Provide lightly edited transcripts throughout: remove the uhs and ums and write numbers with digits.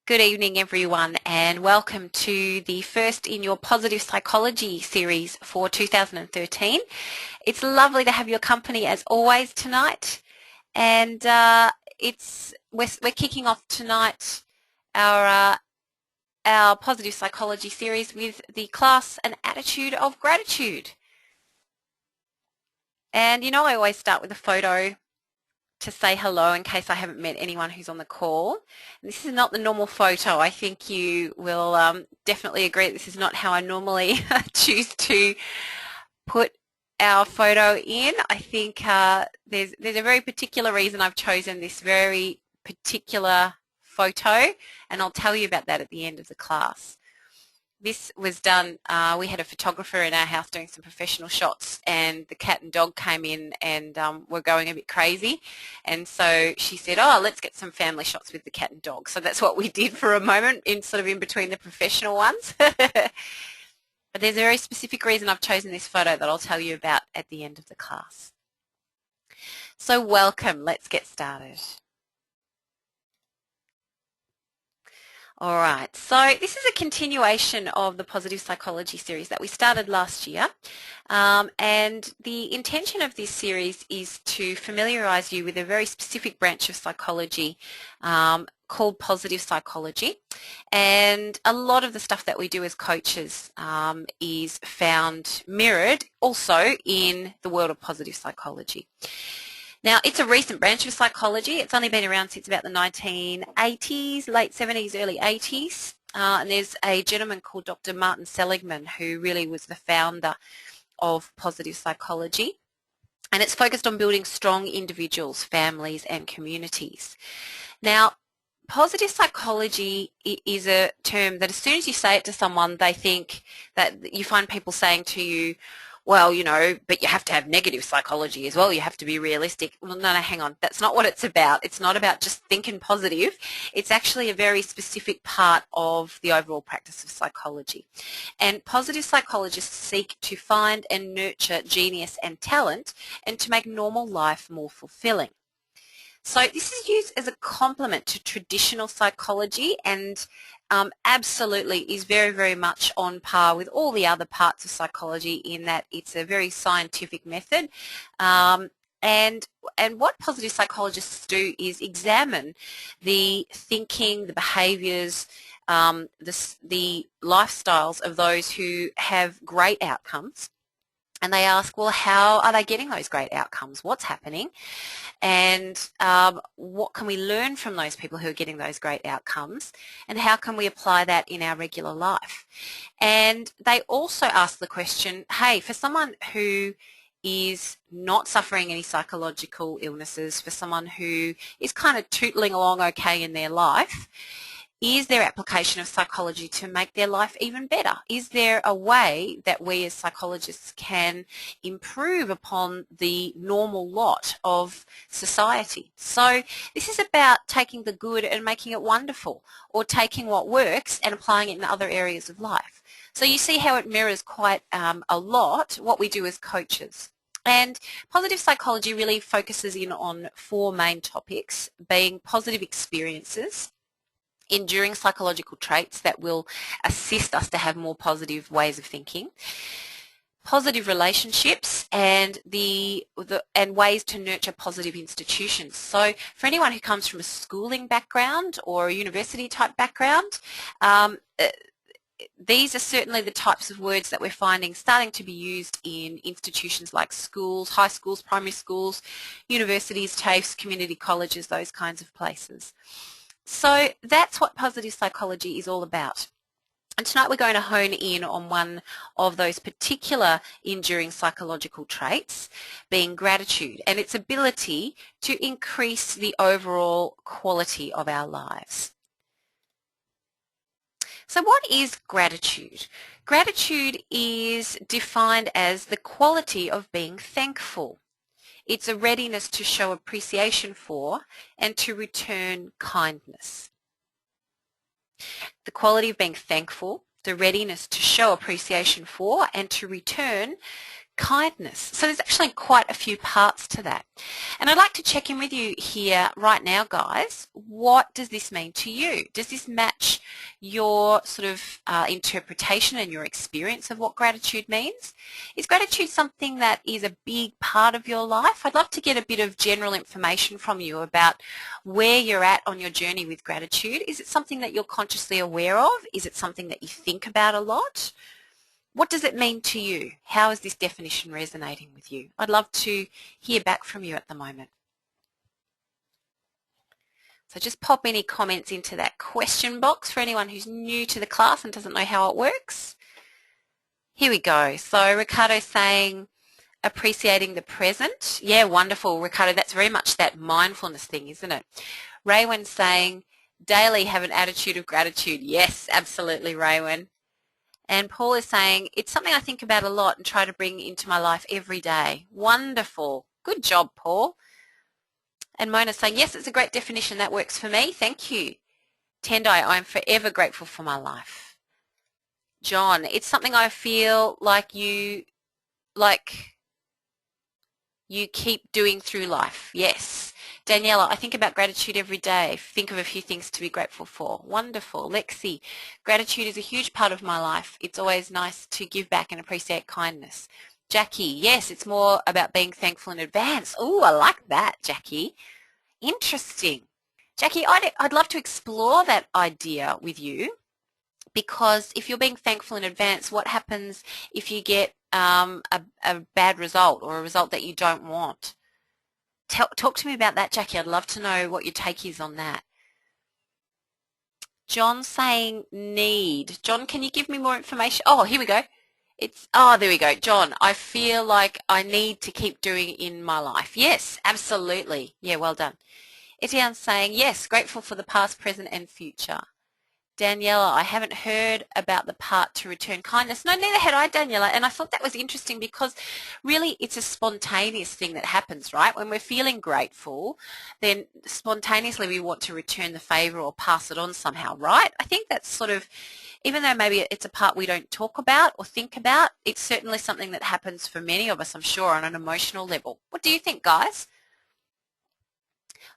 Good evening everyone, and welcome to the first in your Positive Psychology series for 2013. It's lovely to have your company as always tonight, and we're kicking off tonight our Positive Psychology series with the class An Attitude of Gratitude. And you know, I always start with a photo to say hello in case I haven't met anyone who's on the call. This is not the normal photo. I think you will definitely agree that this is not how I normally choose to put our photo in. I think there's a very particular reason I've chosen this very particular photo, and I'll tell you about that at the end of the class. This was done, we had a photographer in our house doing some professional shots, and the cat and dog came in and were going a bit crazy, and so she said, oh, let's get some family shots with the cat and dog. So that's what we did for a moment, in between the professional ones. But there's a very specific reason I've chosen this photo that I'll tell you about at the end of the class. So welcome, let's get started. All right, so this is a continuation of the Positive Psychology series that we started last year, and the intention of this series is to familiarise you with a very specific branch of psychology called positive psychology, and a lot of the stuff that we do as coaches is found mirrored also in the world of positive psychology. Now, it's a recent branch of psychology. It's only been around since about the 1980s, late 70s, early 80s. And there's a gentleman called Dr. Martin Seligman who really was the founder of positive psychology. And it's focused on building strong individuals, families and communities. Now, positive psychology is a term that as soon as you say it to someone, they think that you find people saying to you, well, you know, but you have to have negative psychology as well. You have to be realistic. Well, no, hang on. That's not what it's about. It's not about just thinking positive. It's actually a very specific part of the overall practice of psychology. And positive psychologists seek to find and nurture genius and talent and to make normal life more fulfilling. So this is used as a complement to traditional psychology, and absolutely is very, very much on par with all the other parts of psychology in that it's a very scientific method. And what positive psychologists do is examine the thinking, the behaviours, the lifestyles of those who have great outcomes. And they ask, well, how are they getting those great outcomes? What's happening? And what can we learn from those people who are getting those great outcomes? And how can we apply that in our regular life? And they also ask the question, hey, for someone who is not suffering any psychological illnesses, for someone who is kind of tootling along okay in their life, is there application of psychology to make their life even better? Is there a way that we as psychologists can improve upon the normal lot of society? So this is about taking the good and making it wonderful, or taking what works and applying it in other areas of life. So you see how it mirrors quite a lot what we do as coaches. And positive psychology really focuses in on four main topics, being positive experiences, enduring psychological traits that will assist us to have more positive ways of thinking, positive relationships, and and ways to nurture positive institutions. So for anyone who comes from a schooling background or a university type background, these are certainly the types of words that we're finding starting to be used in institutions like schools, high schools, primary schools, universities, TAFEs, community colleges, those kinds of places. So that's what positive psychology is all about. And tonight we're going to hone in on one of those particular enduring psychological traits, being gratitude, and its ability to increase the overall quality of our lives. So what is gratitude? Gratitude is defined as the quality of being thankful. It's a readiness to show appreciation for and to return kindness. The quality of being thankful, the readiness to show appreciation for and to return kindness. So there's actually quite a few parts to that. And I'd like to check in with you here right now, guys. What does this mean to you? Does this match your sort of interpretation and your experience of what gratitude means? Is gratitude something that is a big part of your life? I'd love to get a bit of general information from you about where you're at on your journey with gratitude. Is it something that you're consciously aware of? Is it something that you think about a lot? What does it mean to you? How is this definition resonating with you? I'd love to hear back from you at the moment. So just pop any comments into that question box for anyone who's new to the class and doesn't know how it works. Here we go. So Ricardo's saying, appreciating the present. Yeah, wonderful, Ricardo. That's very much that mindfulness thing, isn't it? Raywin's saying, daily have an attitude of gratitude. Yes, absolutely, Raywin. And Paul is saying, it's something I think about a lot and try to bring into my life every day. Wonderful. Good job, Paul. And Mona's saying, yes, it's a great definition. That works for me. Thank you. Tendai, I'm forever grateful for my life. John, it's something I feel like you keep doing through life. Yes. Daniela, I think about gratitude every day. Think of a few things to be grateful for. Wonderful. Lexi, gratitude is a huge part of my life. It's always nice to give back and appreciate kindness. Jackie, yes, it's more about being thankful in advance. Oh, I like that, Jackie. Interesting. Jackie, I'd love to explore that idea with you, because if you're being thankful in advance, what happens if you get a bad result or a result that you don't want? Talk to me about that, Jackie. I'd love to know what your take is on that. John saying need. John, can you give me more information? Oh, here we go. There we go. John, I feel like I need to keep doing it in my life. Yes, absolutely. Yeah, well done. Etienne's saying, yes, grateful for the past, present and future. Daniela, I haven't heard about the part to return kindness. No, neither had I, Daniela, and I thought that was interesting because really it's a spontaneous thing that happens, right? When we're feeling grateful, then spontaneously we want to return the favour or pass it on somehow, right? I think that's sort of, even though maybe it's a part we don't talk about or think about, it's certainly something that happens for many of us, I'm sure, on an emotional level. What do you think, guys?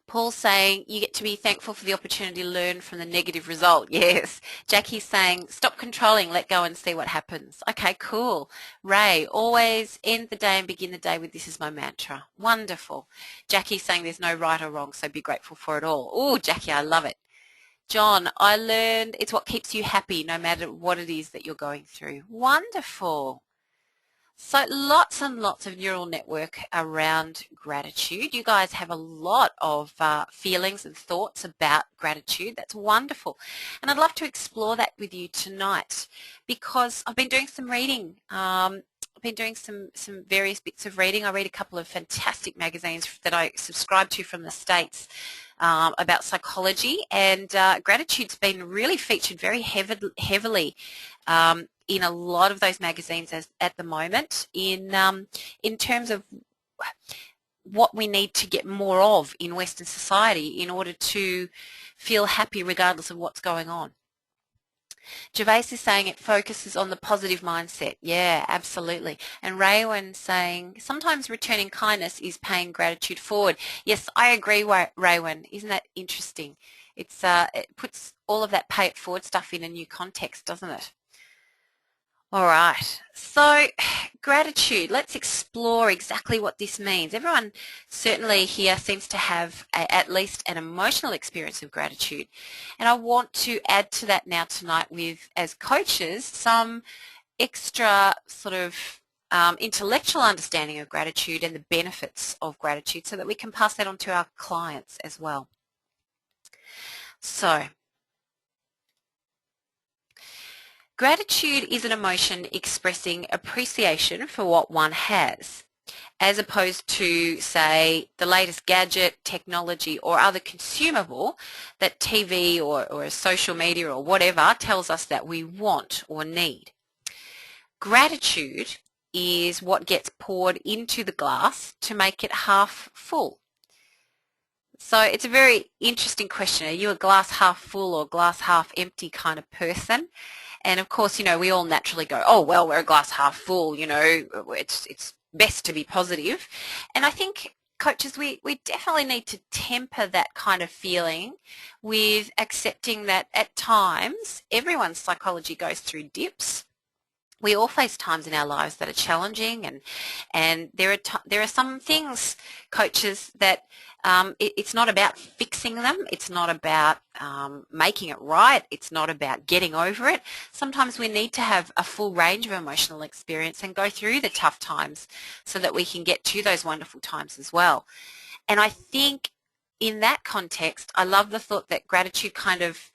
Paul's saying you get to be thankful for the opportunity to learn from the negative result. Yes. Jackie's saying stop controlling, let go and see what happens. Okay, cool. Ray, always end the day and begin the day with this is my mantra. Wonderful. Jackie's saying there's no right or wrong, so be grateful for it all. Oh, Jackie, I love it. John, I learned it's what keeps you happy no matter what it is that you're going through. Wonderful. So lots and lots of neural network around gratitude. You guys have a lot of feelings and thoughts about gratitude. That's wonderful. And I'd love to explore that with you tonight because I've been doing some reading. I've been doing some various bits of reading. I read a couple of fantastic magazines that I subscribe to from the States about psychology, and gratitude's been really featured very heavily in a lot of those magazines at the moment in terms of what we need to get more of in Western society in order to feel happy regardless of what's going on. Gervais is saying it focuses on the positive mindset. Yeah, absolutely. And Raywin saying sometimes returning kindness is paying gratitude forward. Yes, I agree, Raywin. Isn't that interesting? It puts all of that pay it forward stuff in a new context, doesn't it? All right, so gratitude, let's explore exactly what this means. Everyone certainly here seems to have at least an emotional experience of gratitude. And I want to add to that now tonight with, as coaches, some extra sort of intellectual understanding of gratitude and the benefits of gratitude so that we can pass that on to our clients as well. So, gratitude is an emotion expressing appreciation for what one has, as opposed to, say, the latest gadget, technology, or other consumable that TV or social media or whatever tells us that we want or need. Gratitude is what gets poured into the glass to make it half full. So it's a very interesting question. Are you a glass half full or glass half empty kind of person? And of course, we all naturally go, oh, well, we're a glass half full, it's best to be positive. And I think coaches, we definitely need to temper that kind of feeling with accepting that at times everyone's psychology goes through dips. We all face times in our lives that are challenging, and there are some things, coaches, that it's not about fixing them. It's not about making it right. It's not about getting over it. Sometimes we need to have a full range of emotional experience and go through the tough times so that we can get to those wonderful times as well. And I think in that context, I love the thought that gratitude kind of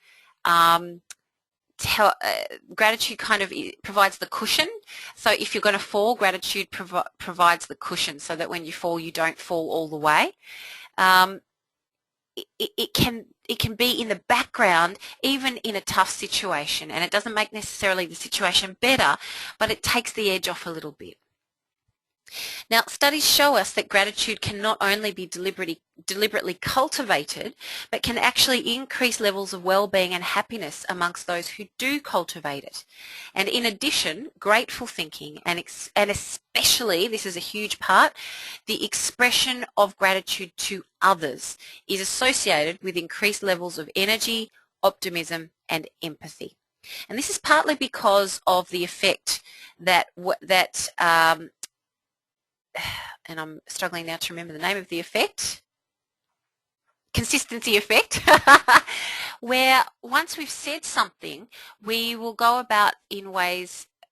provides the cushion. So if you're going to fall, gratitude provides the cushion so that when you fall, you don't fall all the way. It can be in the background even in a tough situation, and it doesn't make necessarily the situation better, but it takes the edge off a little bit. Now, studies show us that gratitude can not only be deliberately cultivated, but can actually increase levels of well-being and happiness amongst those who do cultivate it. And in addition, grateful thinking, and especially, this is a huge part, the expression of gratitude to others is associated with increased levels of energy, optimism, and empathy. And this is partly because of the effect that and I'm struggling now to remember the name of the effect, consistency effect, where once we've said something, we will go about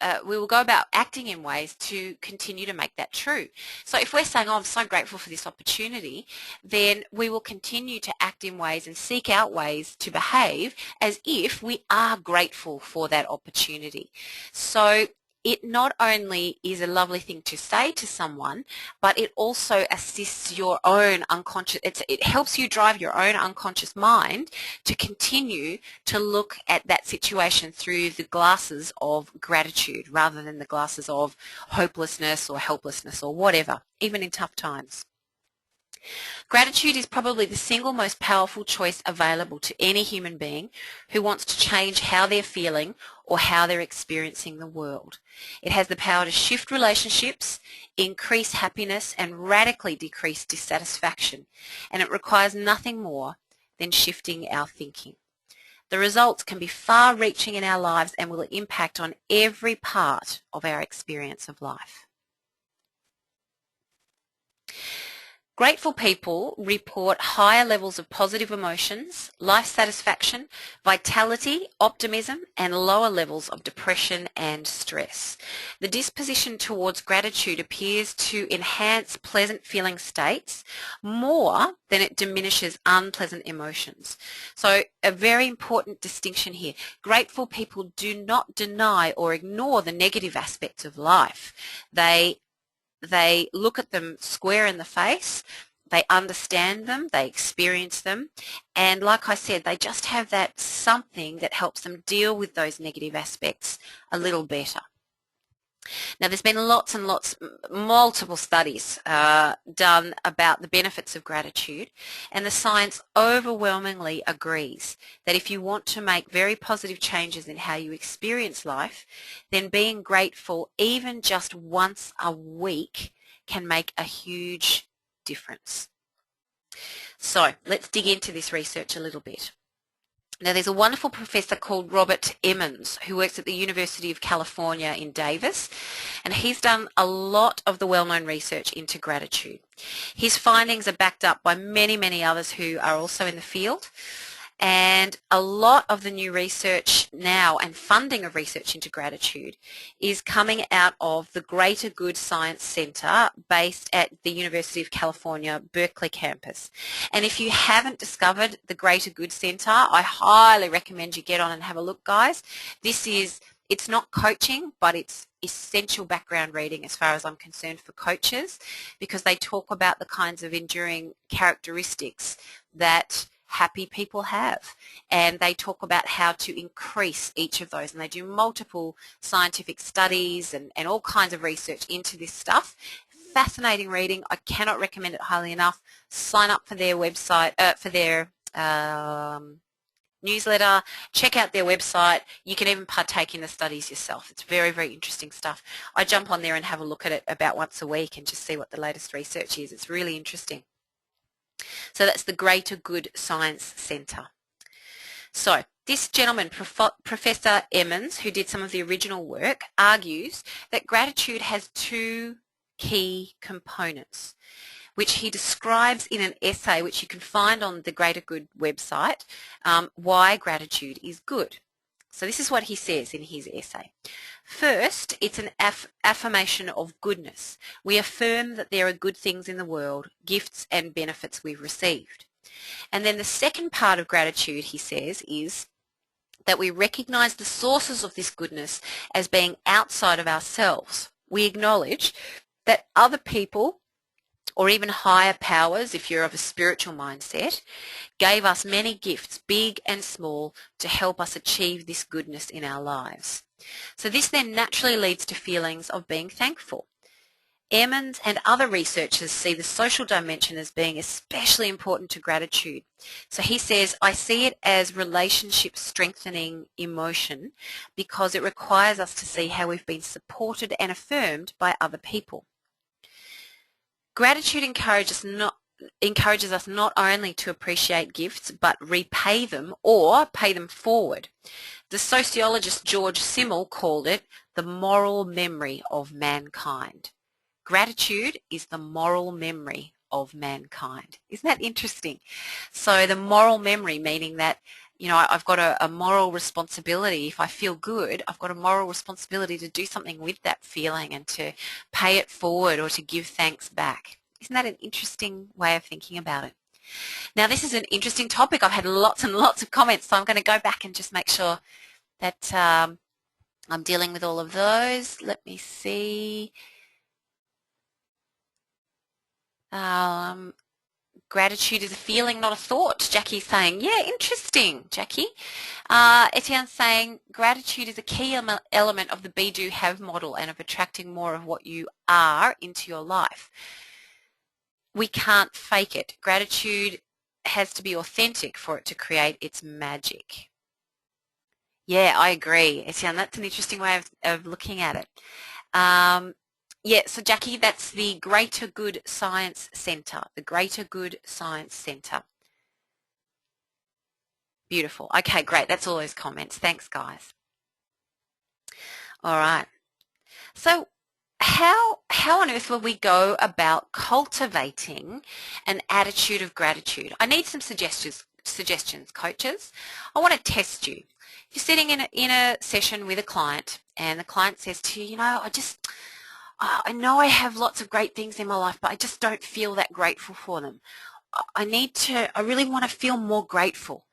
acting in ways to continue to make that true. So if we're saying, oh, I'm so grateful for this opportunity, then we will continue to act in ways and seek out ways to behave as if we are grateful for that opportunity. So it not only is a lovely thing to say to someone, but it also assists your own unconscious, it helps you drive your own unconscious mind to continue to look at that situation through the glasses of gratitude rather than the glasses of hopelessness or helplessness or whatever, even in tough times. Gratitude is probably the single most powerful choice available to any human being who wants to change how they're feeling or how they're experiencing the world. It has the power to shift relationships, increase happiness, and radically decrease dissatisfaction, and it requires nothing more than shifting our thinking. The results can be far-reaching in our lives and will impact on every part of our experience of life. Grateful people report higher levels of positive emotions, life satisfaction, vitality, optimism, and lower levels of depression and stress. The disposition towards gratitude appears to enhance pleasant feeling states more than it diminishes unpleasant emotions. So a very important distinction here. Grateful people do not deny or ignore the negative aspects of life. They look at them square in the face, they understand them, they experience them, and like I said, they just have that something that helps them deal with those negative aspects a little better. Now, there's been lots and lots, multiple studies done about the benefits of gratitude, and the science overwhelmingly agrees that if you want to make very positive changes in how you experience life, then being grateful even just once a week can make a huge difference. So let's dig into this research a little bit. Now, there's a wonderful professor called Robert Emmons who works at the University of California in Davis, and he's done a lot of the well-known research into gratitude. His findings are backed up by many, many others who are also in the field, and a lot of the new research now and funding of research into gratitude is coming out of the Greater Good Science Center based at the University of California, Berkeley campus. And if you haven't discovered the Greater Good Center, I highly recommend you get on and have a look, guys. It's not coaching, but it's essential background reading as far as I'm concerned for coaches, because they talk about the kinds of enduring characteristics that happy people have, and they talk about how to increase each of those, and they do multiple scientific studies and all kinds of research into this stuff. Fascinating reading. I cannot recommend it highly enough. Sign up for their website, for their newsletter, check out their website. You can even partake in the studies yourself. It's very, very interesting stuff. I jump on there and have a look at it about once a week and just see what the latest research is. It's really interesting. So that's the Greater Good Science Centre. So this gentleman, Professor Emmons, who did some of the original work, argues that gratitude has two key components, which he describes in an essay which you can find on the Greater Good website, why gratitude is good. So this is what he says in his essay. First, it's an affirmation of goodness. We affirm that there are good things in the world, gifts and benefits we've received. And then the second part of gratitude, he says, is that we recognize the sources of this goodness as being outside of ourselves. We acknowledge that other people, or even higher powers, if you're of a spiritual mindset, gave us many gifts, big and small, to help us achieve this goodness in our lives. So this then naturally leads to feelings of being thankful. Emmons and other researchers see the social dimension as being especially important to gratitude. So he says, I see it as relationship strengthening emotion because it requires us to see how we've been supported and affirmed by other people. Gratitude encourages us not only to appreciate gifts but repay them or pay them forward. The sociologist George Simmel called it the moral memory of mankind. Gratitude is the moral memory of mankind. Isn't that interesting? So the moral memory, meaning that, you know, I've got a moral responsibility. If I feel good, I've got a moral responsibility to do something with that feeling and to pay it forward or to give thanks back. Isn't that an interesting way of thinking about it? Now, this is an interesting topic. I've had lots and lots of comments, so I'm going to go back and just make sure that I'm dealing with all of those. Let me see. Gratitude is a feeling, not a thought. Jackie's saying, yeah, interesting, Jackie. Etienne's saying, gratitude is a key element of the Be, Do, Have model and of attracting more of what you are into your life. We can't fake it. Gratitude has to be authentic for it to create its magic. Yeah, I agree, Etienne. That's an interesting way of looking at it. Yeah, so Jackie, that's the Greater Good Science Centre, the Greater Good Science Centre. Beautiful. Okay, great. That's all those comments. Thanks, guys. All right. So how on earth will we go about cultivating an attitude of gratitude? I need some suggestions, coaches. I want to test you. You're sitting in a session with a client and the client says to you, you know, I know I have lots of great things in my life, but I just don't feel that grateful for them. I really want to feel more grateful.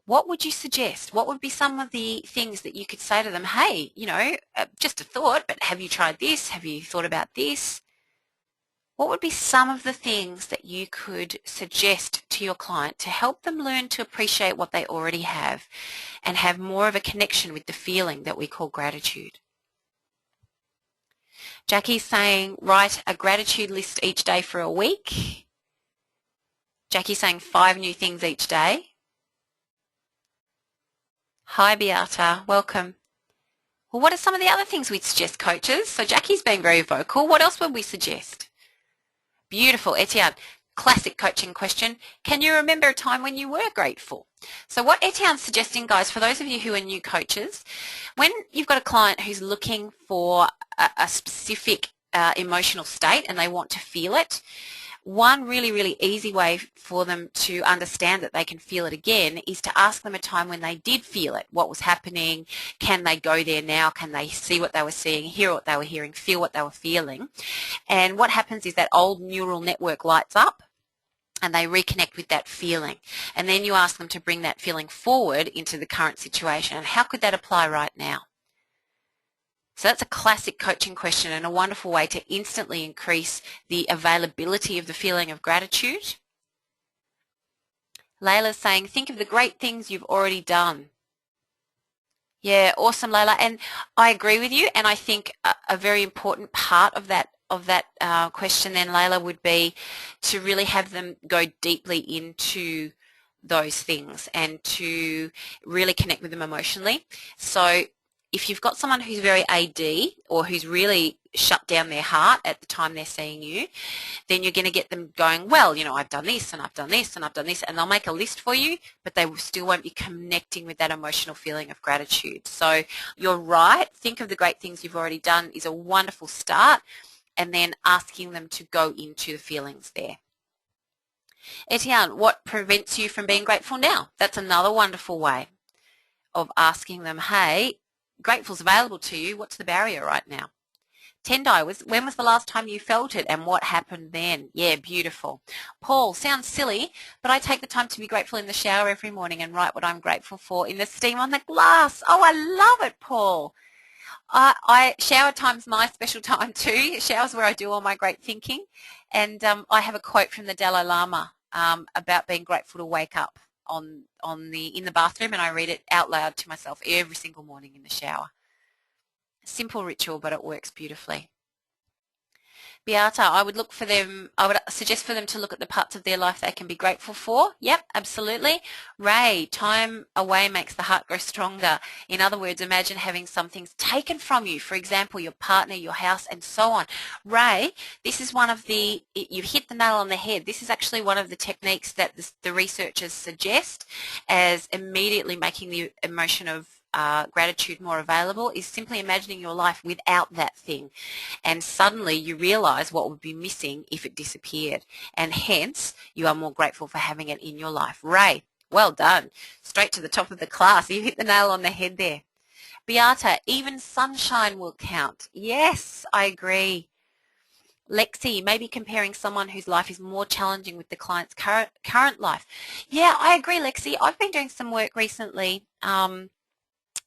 What would you suggest? What would be some of the things that you could say to them? Hey, you know, just a thought, but have you tried this? Have you thought about this? What would be some of the things that you could suggest to your client to help them learn to appreciate what they already have and have more of a connection with the feeling that we call gratitude? Jackie's saying, write a gratitude list each day for a week. Jackie's saying 5 new things each day. Hi, Beata. Welcome. Well, what are some of the other things we'd suggest, coaches? So Jackie's being very vocal. What else would we suggest? Beautiful. Etienne, classic coaching question. Can you remember a time when you were grateful? So what Etienne's suggesting, guys, for those of you who are new coaches, when you've got a client who's looking for a specific emotional state and they want to feel it, one really, really easy way for them to understand that they can feel it again is to ask them a time when they did feel it. What was happening? Can they go there now? Can they see what they were seeing, hear what they were hearing, feel what they were feeling? And what happens is that old neural network lights up and they reconnect with that feeling. And then you ask them to bring that feeling forward into the current situation. And how could that apply right now? So that's a classic coaching question and a wonderful way to instantly increase the availability of the feeling of gratitude. Layla's saying, think of the great things you've already done. Yeah, awesome, Layla. And I agree with you, and I think a very important part of that question then, Layla, would be to really have them go deeply into those things and to really connect with them emotionally. So if you've got someone who's very AD or who's really shut down their heart at the time they're seeing you, then you're going to get them going, well, you know, I've done this and I've done this and I've done this, and they'll make a list for you, but they still won't be connecting with that emotional feeling of gratitude. So you're right. Think of the great things you've already done is a wonderful start, and then asking them to go into the feelings there. Etienne, what prevents you from being grateful now? That's another wonderful way of asking them, hey, grateful's available to you. What's the barrier right now? Tendai, when was the last time you felt it and what happened then? Yeah, beautiful. Paul, sounds silly, but I take the time to be grateful in the shower every morning and write what I'm grateful for in the steam on the glass. Oh, I love it, Paul. Shower time's my special time too. Shower's where I do all my great thinking. And I have a quote from the Dalai Lama about being grateful to wake up in the bathroom, and I read it out loud to myself every single morning in the shower. Simple ritual, but it works beautifully. Beata, I would suggest for them to look at the parts of their life they can be grateful for. Yep, absolutely. Ray, time away makes the heart grow stronger. In other words, imagine having some things taken from you, for example, your partner, your house, and so on. Ray, this is you've hit the nail on the head. This is actually one of the techniques that the researchers suggest as immediately making the emotion of gratitude more available, is simply imagining your life without that thing, and suddenly you realize what would be missing if it disappeared, and hence you are more grateful for having it in your life. Ray, well done. Straight to the top of the class. You hit the nail on the head there. Beata, even sunshine will count. Yes, I agree. Lexi, maybe comparing someone whose life is more challenging with the client's current life. Yeah, I agree, Lexi. I've been doing some work recently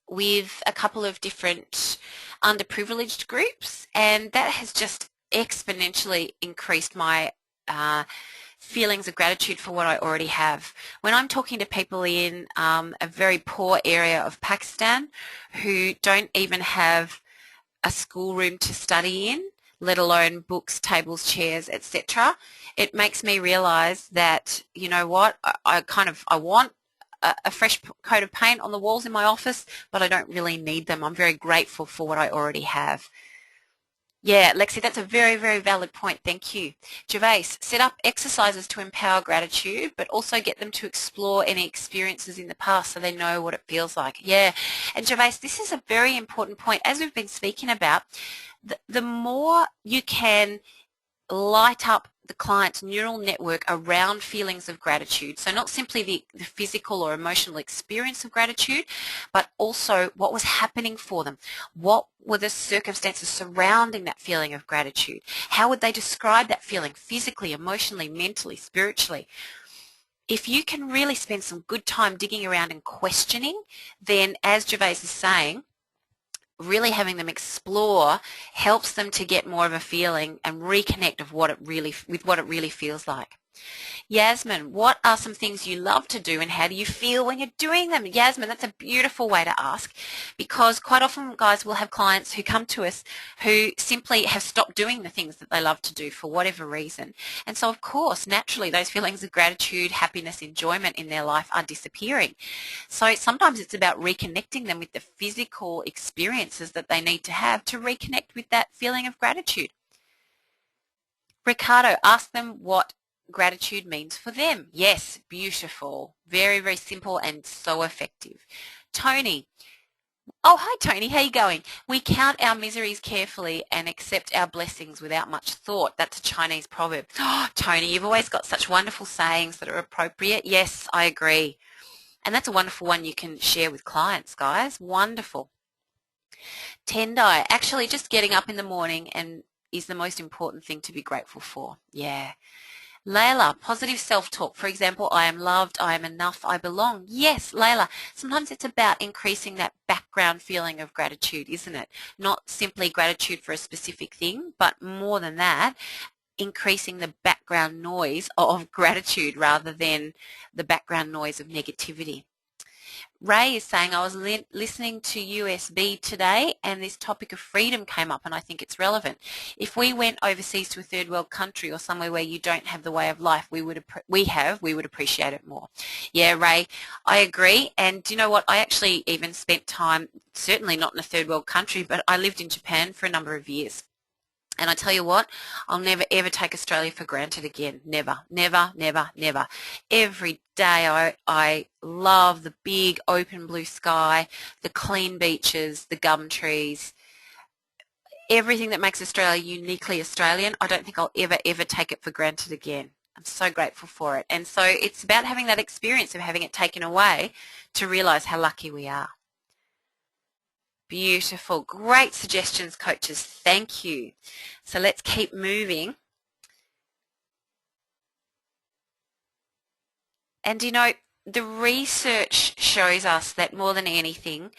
with a couple of different underprivileged groups, and that has just exponentially increased my feelings of gratitude for what I already have. When I'm talking to people in a very poor area of Pakistan who don't even have a schoolroom to study in, let alone books, tables, chairs, etc., it makes me realize that, you know what, I want a fresh coat of paint on the walls in my office, but I don't really need them. I'm very grateful for what I already have. Yeah, Lexi, that's a very, very valid point. Thank you. Gervais, set up exercises to empower gratitude, but also get them to explore any experiences in the past so they know what it feels like. Yeah, and Gervais, this is a very important point. As we've been speaking about, the more you can light up the client's neural network around feelings of gratitude. So not simply the physical or emotional experience of gratitude, but also what was happening for them. What were the circumstances surrounding that feeling of gratitude? How would they describe that feeling physically, emotionally, mentally, spiritually? If you can really spend some good time digging around and questioning, then as Gervais is saying, really having them explore helps them to get more of a feeling and reconnect with what it really feels like. Yasmin, what are some things you love to do and how do you feel when you're doing them? Yasmin, that's a beautiful way to ask, because quite often, guys, we'll have clients who come to us who simply have stopped doing the things that they love to do for whatever reason. And so, of course, naturally, those feelings of gratitude, happiness, enjoyment in their life are disappearing. So sometimes it's about reconnecting them with the physical experiences that they need to have to reconnect with that feeling of gratitude. Ricardo, ask them what gratitude means for them. Yes, beautiful. Very, very simple and so effective. Tony. Oh, hi, Tony. How you going? We count our miseries carefully and accept our blessings without much thought. That's a Chinese proverb. Oh, Tony, you've always got such wonderful sayings that are appropriate. Yes, I agree. And that's a wonderful one you can share with clients, guys. Wonderful. Tendai, actually just getting up in the morning and is the most important thing to be grateful for. Yeah. Layla, positive self-talk. For example, I am loved, I am enough, I belong. Yes, Layla, sometimes it's about increasing that background feeling of gratitude, isn't it? Not simply gratitude for a specific thing, but more than that, increasing the background noise of gratitude rather than the background noise of negativity. Ray is saying, I was listening to USB today and this topic of freedom came up and I think it's relevant. If we went overseas to a third world country or somewhere where you don't have the way of life we would appreciate it more. Yeah, Ray, I agree. And do you know what? I actually even spent time, certainly not in a third world country, but I lived in Japan for a number of years. And I tell you what, I'll never ever take Australia for granted again. Never, never, never, never. Every day I love the big open blue sky, the clean beaches, the gum trees, everything that makes Australia uniquely Australian. I don't think I'll ever, ever take it for granted again. I'm so grateful for it. And so it's about having that experience of having it taken away to realise how lucky we are. Beautiful. Great suggestions, coaches. Thank you. So let's keep moving. And you know, the research shows us that more than anything,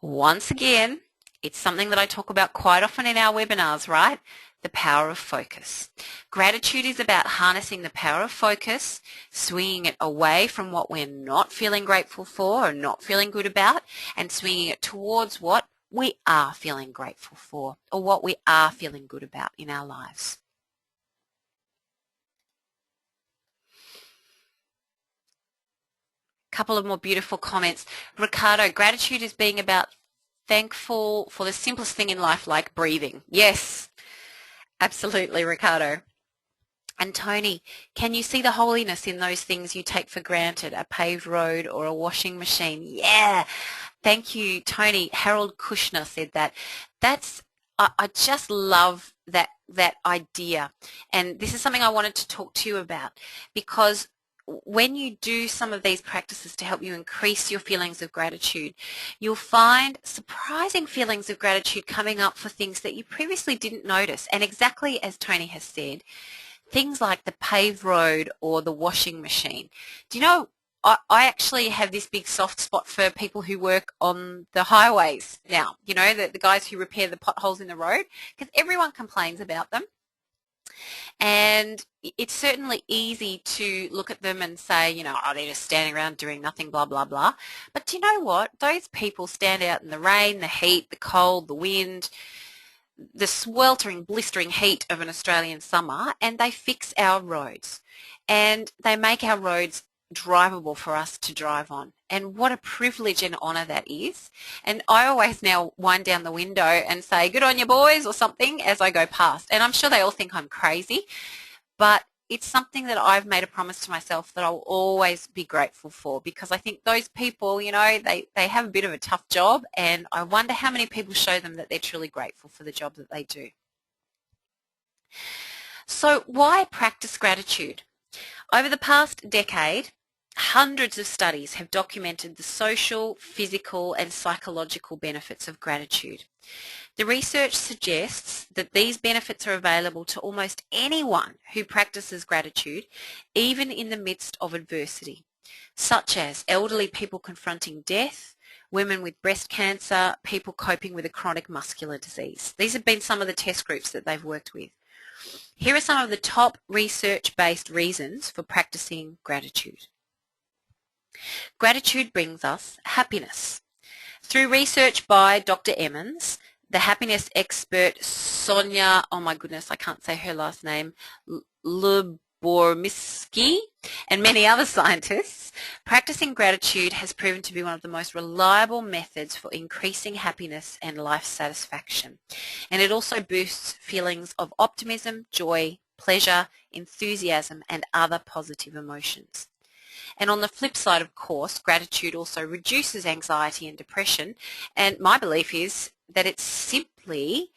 once again, it's something that I talk about quite often in our webinars, right? The power of focus. Gratitude is about harnessing the power of focus, swinging it away from what we're not feeling grateful for or not feeling good about, and swinging it towards what we are feeling grateful for or what we are feeling good about in our lives. Couple of more beautiful comments. Ricardo, gratitude is being about thankful for the simplest thing in life like breathing. Yes, absolutely, Ricardo. And Tony, can you see the holiness in those things you take for granted, a paved road or a washing machine? Yeah. Thank you, Tony. Harold Kushner said that. I just love that idea. And this is something I wanted to talk to you about because when you do some of these practices to help you increase your feelings of gratitude, you'll find surprising feelings of gratitude coming up for things that you previously didn't notice. And exactly as Tony has said, things like the paved road or the washing machine. Do you know, I actually have this big soft spot for people who work on the highways now, you know, the guys who repair the potholes in the road, because everyone complains about them. And it's certainly easy to look at them and say, you know, oh, they're just standing around doing nothing, blah, blah, blah. But do you know what? Those people stand out in the rain, the heat, the cold, the wind, the sweltering, blistering heat of an Australian summer, and they fix our roads. And they make our roads drivable for us to drive on. And what a privilege and honour that is. And I always now wind down the window and say, good on you boys, or something as I go past. And I'm sure they all think I'm crazy, but it's something that I've made a promise to myself that I'll always be grateful for, because I think those people, you know, they have a bit of a tough job, and I wonder how many people show them that they're truly grateful for the job that they do. So why practice gratitude? Over the past decade, hundreds of studies have documented the social, physical and psychological benefits of gratitude. The research suggests that these benefits are available to almost anyone who practices gratitude, even in the midst of adversity, such as elderly people confronting death, women with breast cancer, people coping with a chronic muscular disease. These have been some of the test groups that they've worked with. Here are some of the top research-based reasons for practicing gratitude. Gratitude brings us happiness. Through research by Dr. Emmons, the happiness expert Sonia, oh my goodness, I can't say her last name, Lubormisky, and many other scientists, practicing gratitude has proven to be one of the most reliable methods for increasing happiness and life satisfaction. And it also boosts feelings of optimism, joy, pleasure, enthusiasm, and other positive emotions. And on the flip side, of course, gratitude also reduces anxiety and depression. And my belief is that it's simply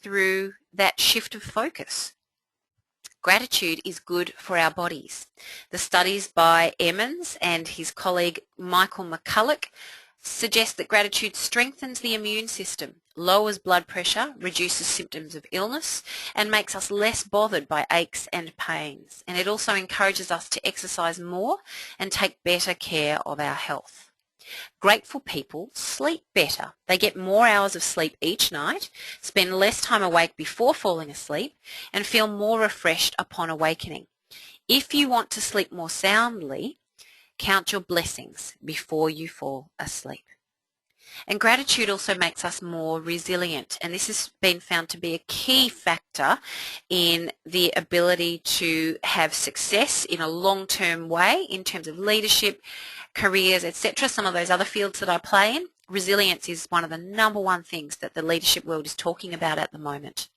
through that shift of focus. Gratitude is good for our bodies. The studies by Emmons and his colleague Michael McCulloch suggest that gratitude strengthens the immune system, lowers blood pressure, reduces symptoms of illness, and makes us less bothered by aches and pains. And it also encourages us to exercise more and take better care of our health. Grateful people sleep better. They get more hours of sleep each night, spend less time awake before falling asleep, and feel more refreshed upon awakening. If you want to sleep more soundly, Count your blessings before you fall asleep. And gratitude also makes us more resilient, and this has been found to be a key factor in the ability to have success in a long-term way in terms of leadership, careers, etc. Some of those other fields that I play in. Resilience is one of the number one things that the leadership world is talking about at the moment.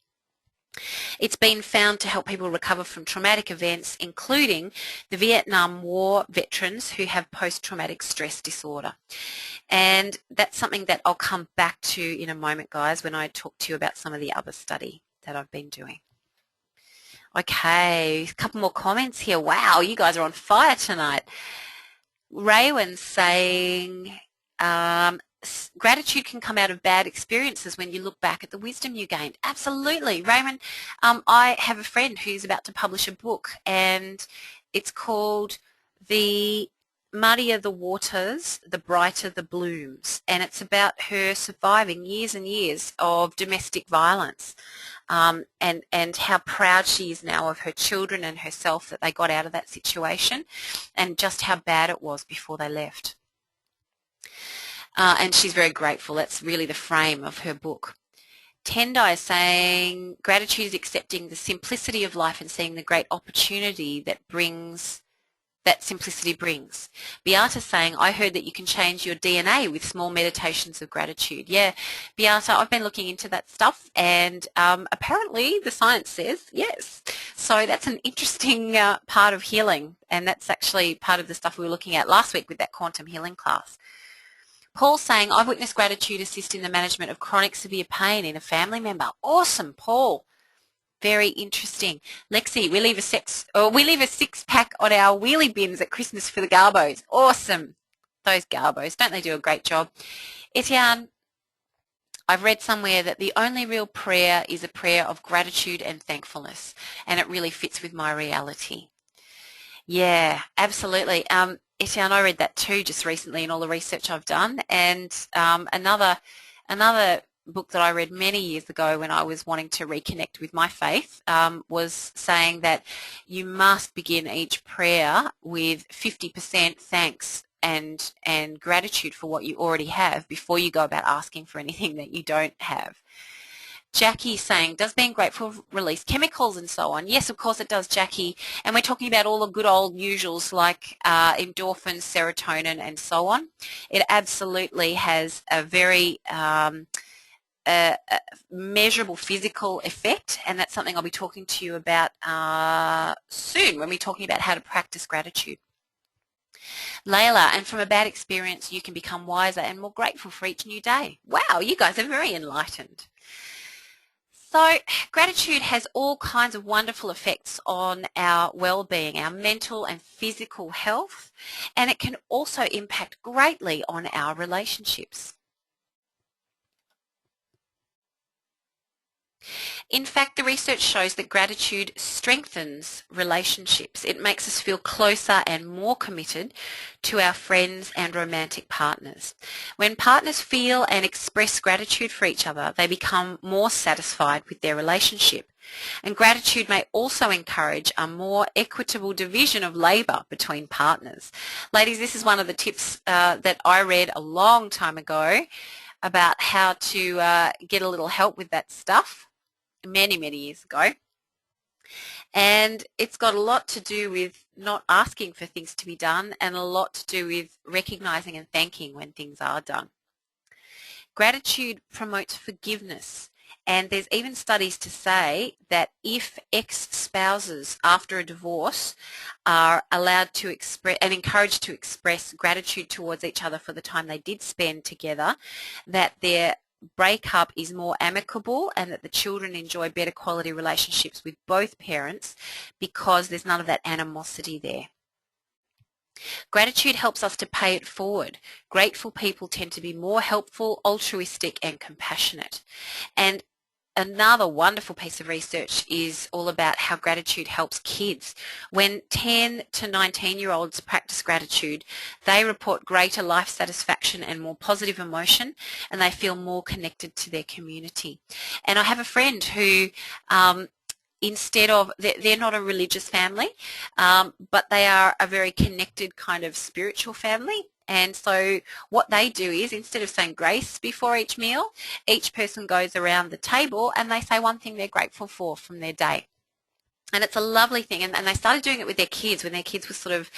It's been found to help people recover from traumatic events, including the Vietnam War veterans who have post-traumatic stress disorder. And that's something that I'll come back to in a moment, guys, when I talk to you about some of the other study that I've been doing. Okay, a couple more comments here. Wow, you guys are on fire tonight. Raywin's saying, gratitude can come out of bad experiences when you look back at the wisdom you gained. Absolutely. Raymond, I have a friend who's about to publish a book, and it's called The Muddier the Waters, the Brighter the Blooms, and it's about her surviving years and years of domestic violence, and how proud she is now of her children and herself that they got out of that situation, and just how bad it was before they left. And she's very grateful. That's really the frame of her book. Tendai is saying, gratitude is accepting the simplicity of life and seeing the great opportunity that simplicity brings. Beata saying, I heard that you can change your DNA with small meditations of gratitude. Yeah, Beata, I've been looking into that stuff, and apparently the science says yes. So that's an interesting part of healing, and that's actually part of the stuff we were looking at last week with that quantum healing class. Paul saying, I've witnessed gratitude assist in the management of chronic severe pain in a family member. Awesome, Paul. Very interesting. Lexi, we leave a six-pack on our wheelie bins at Christmas for the Garbos. Awesome. Those Garbos, don't they do a great job? Etienne, I've read somewhere that the only real prayer is a prayer of gratitude and thankfulness, and it really fits with my reality. Yeah, absolutely. Etienne, I read that too just recently in all the research I've done, and another book that I read many years ago when I was wanting to reconnect with my faith was saying that you must begin each prayer with 50% thanks and gratitude for what you already have before you go about asking for anything that you don't have. Jackie saying, does being grateful release chemicals and so on? Yes, of course it does, Jackie. And we're talking about all the good old usuals like endorphins, serotonin, and so on. It absolutely has a very measurable physical effect, and that's something I'll be talking to you about soon when we're talking about how to practice gratitude. Layla, and from a bad experience you can become wiser and more grateful for each new day. Wow, you guys are very enlightened. So gratitude has all kinds of wonderful effects on our well-being, our mental and physical health, and it can also impact greatly on our relationships. In fact, the research shows that gratitude strengthens relationships. It makes us feel closer and more committed to our friends and romantic partners. When partners feel and express gratitude for each other, they become more satisfied with their relationship. And gratitude may also encourage a more equitable division of labour between partners. Ladies, this is one of the tips that I read a long time ago about how to get a little help with that stuff. Many years ago, and it's got a lot to do with not asking for things to be done and a lot to do with recognizing and thanking when things are done. Gratitude promotes forgiveness, and there's even studies to say that if ex-spouses after a divorce are allowed to express and encouraged to express gratitude towards each other for the time they did spend together, that their breakup is more amicable and that the children enjoy better quality relationships with both parents because there's none of that animosity there. Gratitude helps us to pay it forward. Grateful people tend to be more helpful, altruistic and compassionate. And another wonderful piece of research is all about how gratitude helps kids. When 10 to 19-year-olds practice gratitude, they report greater life satisfaction and more positive emotion, and they feel more connected to their community. And I have a friend who instead of, they're not a religious family, but they are a very connected kind of spiritual family. And so what they do is, instead of saying grace before each meal, each person goes around the table and they say one thing they're grateful for from their day. And it's a lovely thing. And they started doing it with their kids when their kids were sort of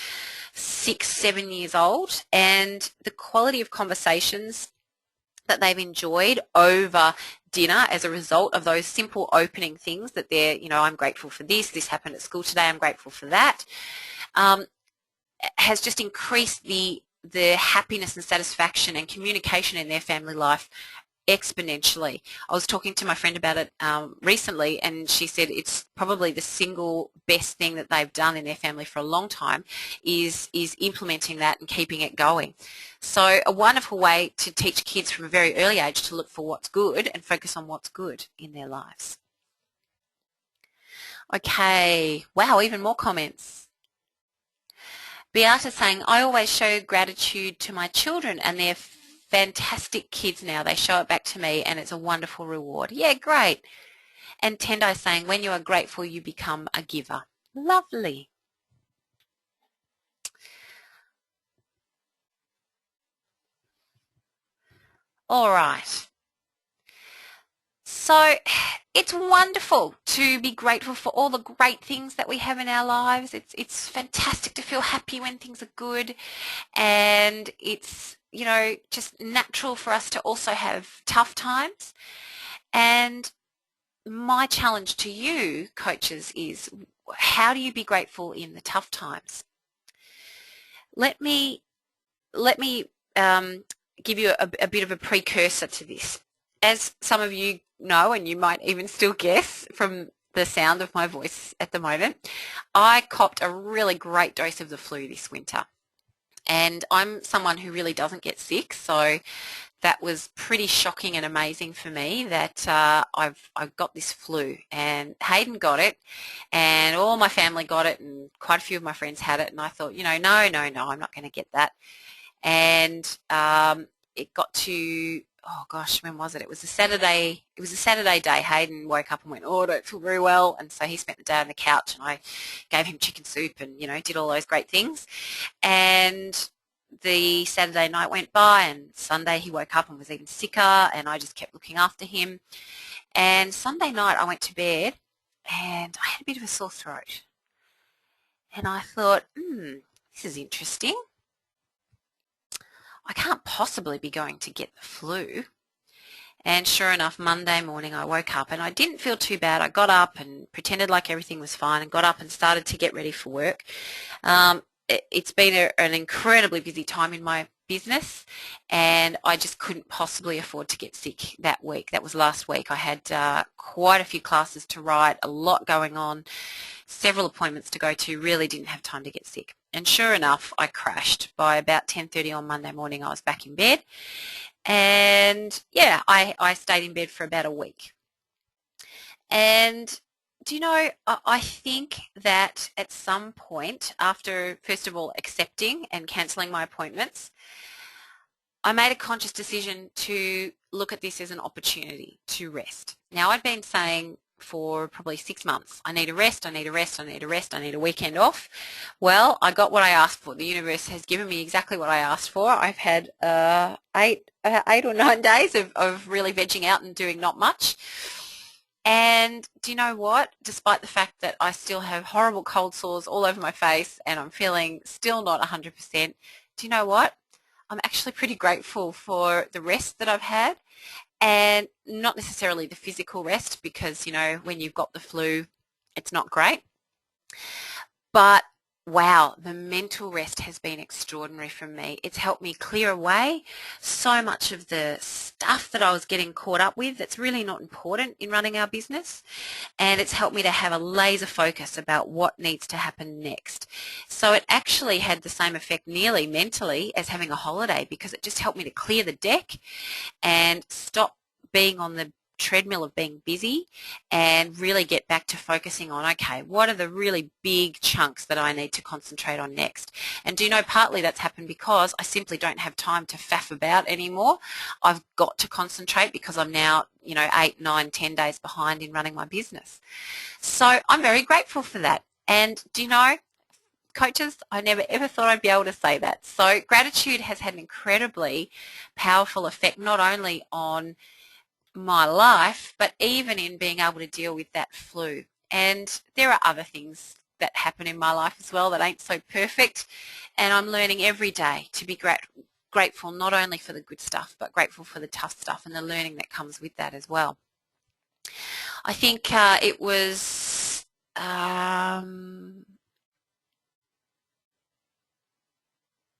6, 7 years old. And the quality of conversations that they've enjoyed over dinner as a result of those simple opening things that they're, I'm grateful for this happened at school today, I'm grateful for that, has just increased the happiness and satisfaction and communication in their family life exponentially. I was talking to my friend about it recently, and she said it's probably the single best thing that they've done in their family for a long time is implementing that and keeping it going. So a wonderful way to teach kids from a very early age to look for what's good and focus on what's good in their lives. Okay, wow, even more comments. Beata saying, I always show gratitude to my children and they're fantastic kids now. They show it back to me and it's a wonderful reward. Yeah, great. And Tendai saying, when you are grateful, you become a giver. Lovely. All right. So it's wonderful to be grateful for all the great things that we have in our lives. It's fantastic to feel happy when things are good, and it's, just natural for us to also have tough times. And my challenge to you, coaches, is how do you be grateful in the tough times? Let me give you a bit of a precursor to this. As some of you know, and you might even still guess from the sound of my voice at the moment, I copped a really great dose of the flu this winter. And I'm someone who really doesn't get sick, so that was pretty shocking and amazing for me that I've got this flu. And Hayden got it, and all my family got it, and quite a few of my friends had it, and I thought, no, I'm not going to get that. And it got to, oh gosh, when was it? It was a Saturday day. Hayden woke up and went, I don't feel very well. And so he spent the day on the couch, and I gave him chicken soup and, did all those great things. And the Saturday night went by, and Sunday he woke up and was even sicker, and I just kept looking after him. And Sunday night I went to bed and I had a bit of a sore throat. And I thought, this is interesting. I can't possibly be going to get the flu. And sure enough, Monday morning I woke up and I didn't feel too bad. I got up and pretended like everything was fine and got up and started to get ready for work. It's been an incredibly busy time in my business, and I just couldn't possibly afford to get sick that week. That was last week. I had quite a few classes to write, a lot going on, several appointments to go to, really didn't have time to get sick. And sure enough, I crashed. By about 10:30 on Monday morning, I was back in bed. And yeah, I stayed in bed for about a week. And do you know, I think that at some point, after first of all accepting and cancelling my appointments, I made a conscious decision to look at this as an opportunity to rest. Now, I'd been saying for probably 6 months, I need a rest, I need a rest, I need a rest, I need a weekend off. Well, I got what I asked for. The universe has given me exactly what I asked for. I've had 8 or 9 days of really vegging out and doing not much. And do you know what? Despite the fact that I still have horrible cold sores all over my face and I'm feeling still not 100%, do you know what? I'm actually pretty grateful for the rest that I've had, and not necessarily the physical rest because, when you've got the flu, it's not great. But wow, the mental rest has been extraordinary for me. It's helped me clear away so much of the stuff that I was getting caught up with that's really not important in running our business. And it's helped me to have a laser focus about what needs to happen next. So it actually had the same effect nearly mentally as having a holiday, because it just helped me to clear the deck and stop being on the treadmill of being busy and really get back to focusing on, okay, what are the really big chunks that I need to concentrate on next? And do you know, partly that's happened because I simply don't have time to faff about anymore. I've got to concentrate because I'm now, 8, 9, 10 days behind in running my business. So I'm very grateful for that. And do you know, coaches, I never ever thought I'd be able to say that. So gratitude has had an incredibly powerful effect not only on my life, but even in being able to deal with that flu. And there are other things that happen in my life as well that ain't so perfect, and I'm learning every day to be grateful not only for the good stuff, but grateful for the tough stuff and the learning that comes with that as well. I think it was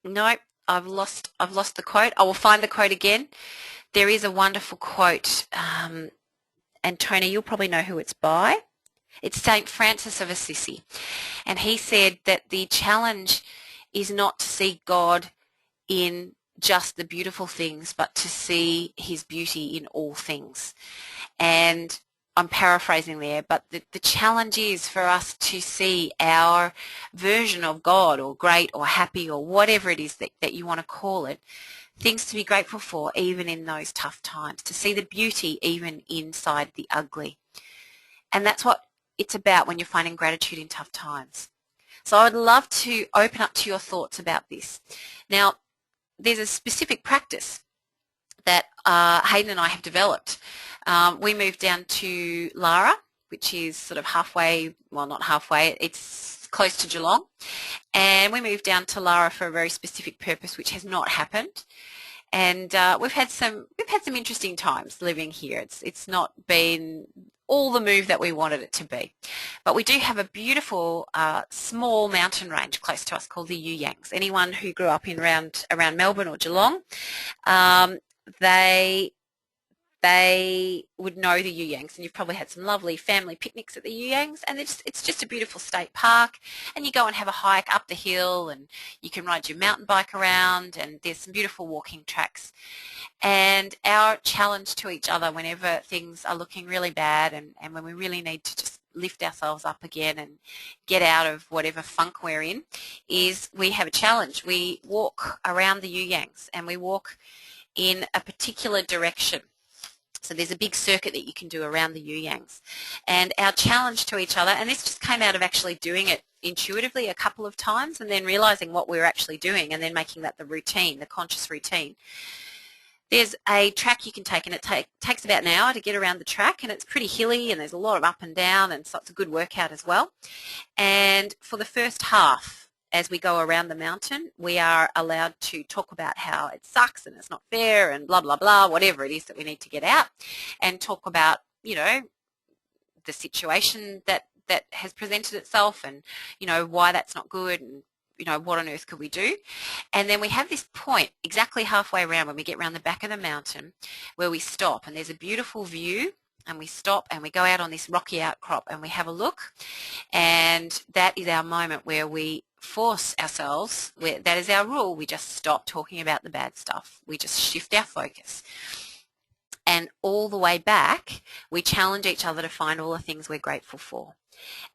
no, I've lost the quote. I will find the quote again. There is a wonderful quote, and Tony, you'll probably know who it's by. It's St. Francis of Assisi, and he said that the challenge is not to see God in just the beautiful things, but to see his beauty in all things. And I'm paraphrasing there, but the challenge is for us to see our version of God, or great, or happy, or whatever it is that you want to call it, things to be grateful for even in those tough times, to see the beauty even inside the ugly. And that's what it's about when you're finding gratitude in tough times. So I would love to open up to your thoughts about this. Now, there's a specific practice that Hayden and I have developed. We moved down to Lara, which is sort of halfway, well, not halfway, it's close to Geelong. And we moved down to Lara for a very specific purpose, which has not happened. And we've had some interesting times living here. It's not been all the move that we wanted it to be. But we do have a beautiful small mountain range close to us called the You Yangs. Anyone who grew up in around Melbourne or Geelong, they would know the You Yangs, and you've probably had some lovely family picnics at the You Yangs, and it's just a beautiful state park, and you go and have a hike up the hill, and you can ride your mountain bike around, and there's some beautiful walking tracks. And our challenge to each other whenever things are looking really bad, and when we really need to just lift ourselves up again and get out of whatever funk we're in, is we have a challenge. We walk around the You Yangs, and we walk in a particular direction. So there's a big circuit that you can do around the You Yangs. And our challenge to each other, and this just came out of actually doing it intuitively a couple of times and then realizing what we were actually doing and then making that the routine, the conscious routine. There's a track you can take, and it takes about an hour to get around the track, and it's pretty hilly, and there's a lot of up and down, and so it's a good workout as well. And for the first half, as we go around the mountain, we are allowed to talk about how it sucks and it's not fair and blah, blah, blah, whatever it is that we need to get out, and talk about, the situation that has presented itself, and, why that's not good, and, what on earth could we do? And then we have this point exactly halfway around when we get around the back of the mountain where we stop, and there's a beautiful view, and we stop and we go out on this rocky outcrop and we have a look, and that is our moment where we force ourselves, that is our rule, we just stop talking about the bad stuff. We just shift our focus. And all the way back, we challenge each other to find all the things we're grateful for.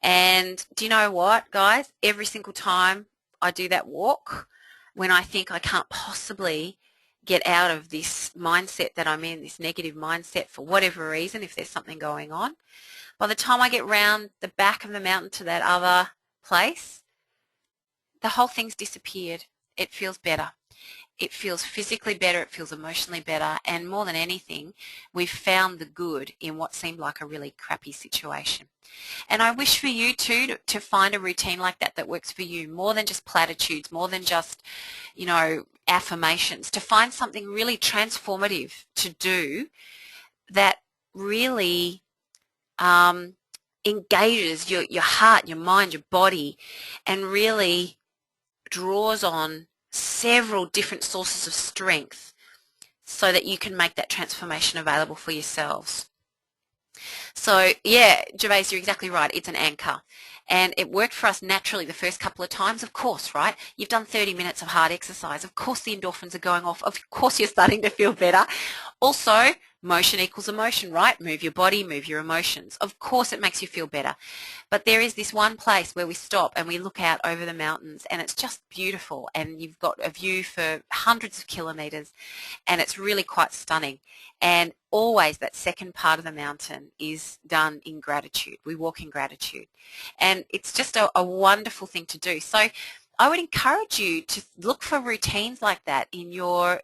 And do you know what, guys? Every single time I do that walk, when I think I can't possibly get out of this mindset that I'm in, this negative mindset for whatever reason, if there's something going on, by the time I get round the back of the mountain to that other place, the whole thing's disappeared. It feels better. It feels physically better, it feels emotionally better, and more than anything, we've found the good in what seemed like a really crappy situation. And I wish for you too to find a routine like that works for you, more than just platitudes, more than just, affirmations, to find something really transformative to do that really engages your heart, your mind, your body, and really draws on several different sources of strength so that you can make that transformation available for yourselves. So yeah, Gervais, you're exactly right. It's an anchor. And it worked for us naturally the first couple of times, of course, right? You've done 30 minutes of hard exercise. Of course the endorphins are going off. Of course you're starting to feel better. Also, Motion equals emotion, right? Move your body, move your emotions. Of course it makes you feel better. But there is this one place where we stop and we look out over the mountains and it's just beautiful and you've got a view for hundreds of kilometres and it's really quite stunning. And always that second part of the mountain is done in gratitude. We walk in gratitude. And it's just a wonderful thing to do. So I would encourage you to look for routines like that in your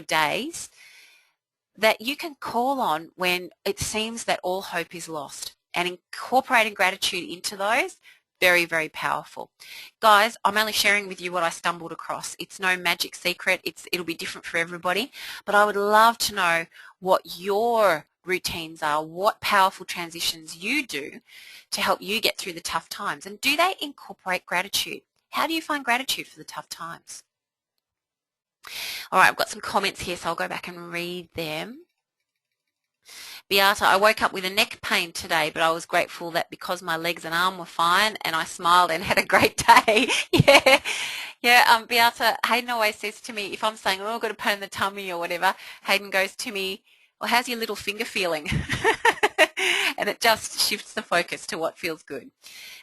days that you can call on when it seems that all hope is lost, and incorporating gratitude into those, very, very powerful. Guys, I'm only sharing with you what I stumbled across. It's no magic secret. It'll be different for everybody, but I would love to know what your routines are, what powerful transitions you do to help you get through the tough times, and do they incorporate gratitude? How do you find gratitude for the tough times? All right, I've got some comments here, so I'll go back and read them. Beata, I woke up with a neck pain today, but I was grateful that because my legs and arm were fine and I smiled and had a great day. Yeah. Beata, Hayden always says to me, if I'm saying, oh, I've got a pain in the tummy or whatever, Hayden goes to me, well, how's your little finger feeling? And it just shifts the focus to what feels good.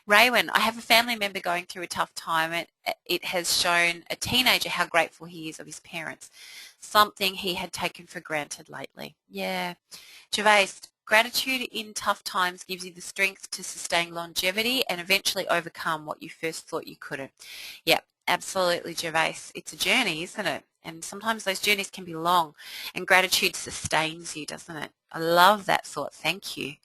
Raywin, I have a family member going through a tough time. It has shown a teenager how grateful he is of his parents, something he had taken for granted lately. Yeah. Gervais, gratitude in tough times gives you the strength to sustain longevity and eventually overcome what you first thought you couldn't. Yep, absolutely, Gervais. It's a journey, isn't it? And sometimes those journeys can be long, and gratitude sustains you, doesn't it? I love that thought. Thank you.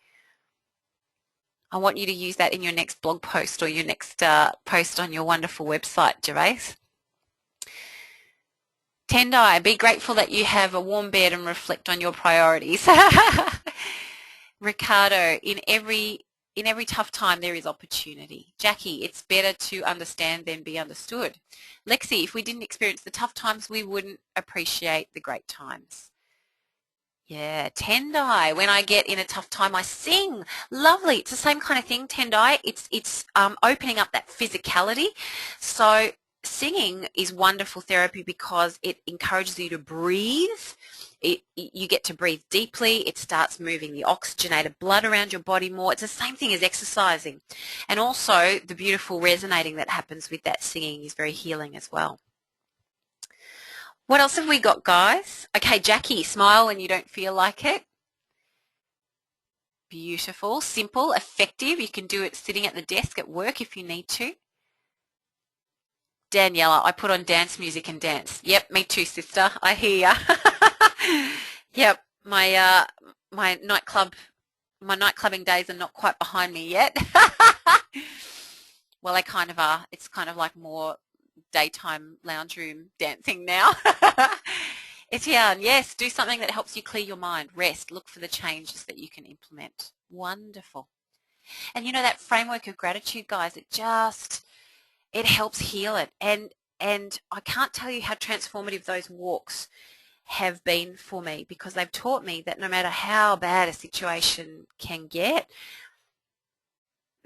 I want you to use that in your next blog post or your next post on your wonderful website, Gervais. Tendai, be grateful that you have a warm bed and reflect on your priorities. Ricardo, in every tough time there is opportunity. Jackie, it's better to understand than be understood. Lexi, if we didn't experience the tough times, we wouldn't appreciate the great times. Yeah, Tendai, when I get in a tough time, I sing. Lovely. It's the same kind of thing, Tendai. It's opening up that physicality. So singing is wonderful therapy because it encourages you to breathe. You get to breathe deeply. It starts moving the oxygenated blood around your body more. It's the same thing as exercising. And also the beautiful resonating that happens with that singing is very healing as well. What else have we got, guys? Okay, Jackie, smile when you don't feel like it. Beautiful, simple, effective. You can do it sitting at the desk at work if you need to. Daniela, I put on dance music and dance. Yep, me too, sister. I hear ya. Yep, my nightclubbing days are not quite behind me yet. Well, they kind of are. It's kind of like more daytime lounge room dancing now. Etienne, yes, do something that helps you clear your mind. Rest, look for the changes that you can implement. Wonderful. And you know that framework of gratitude, guys, it helps heal it. And I can't tell you how transformative those walks have been for me, because they've taught me that no matter how bad a situation can get,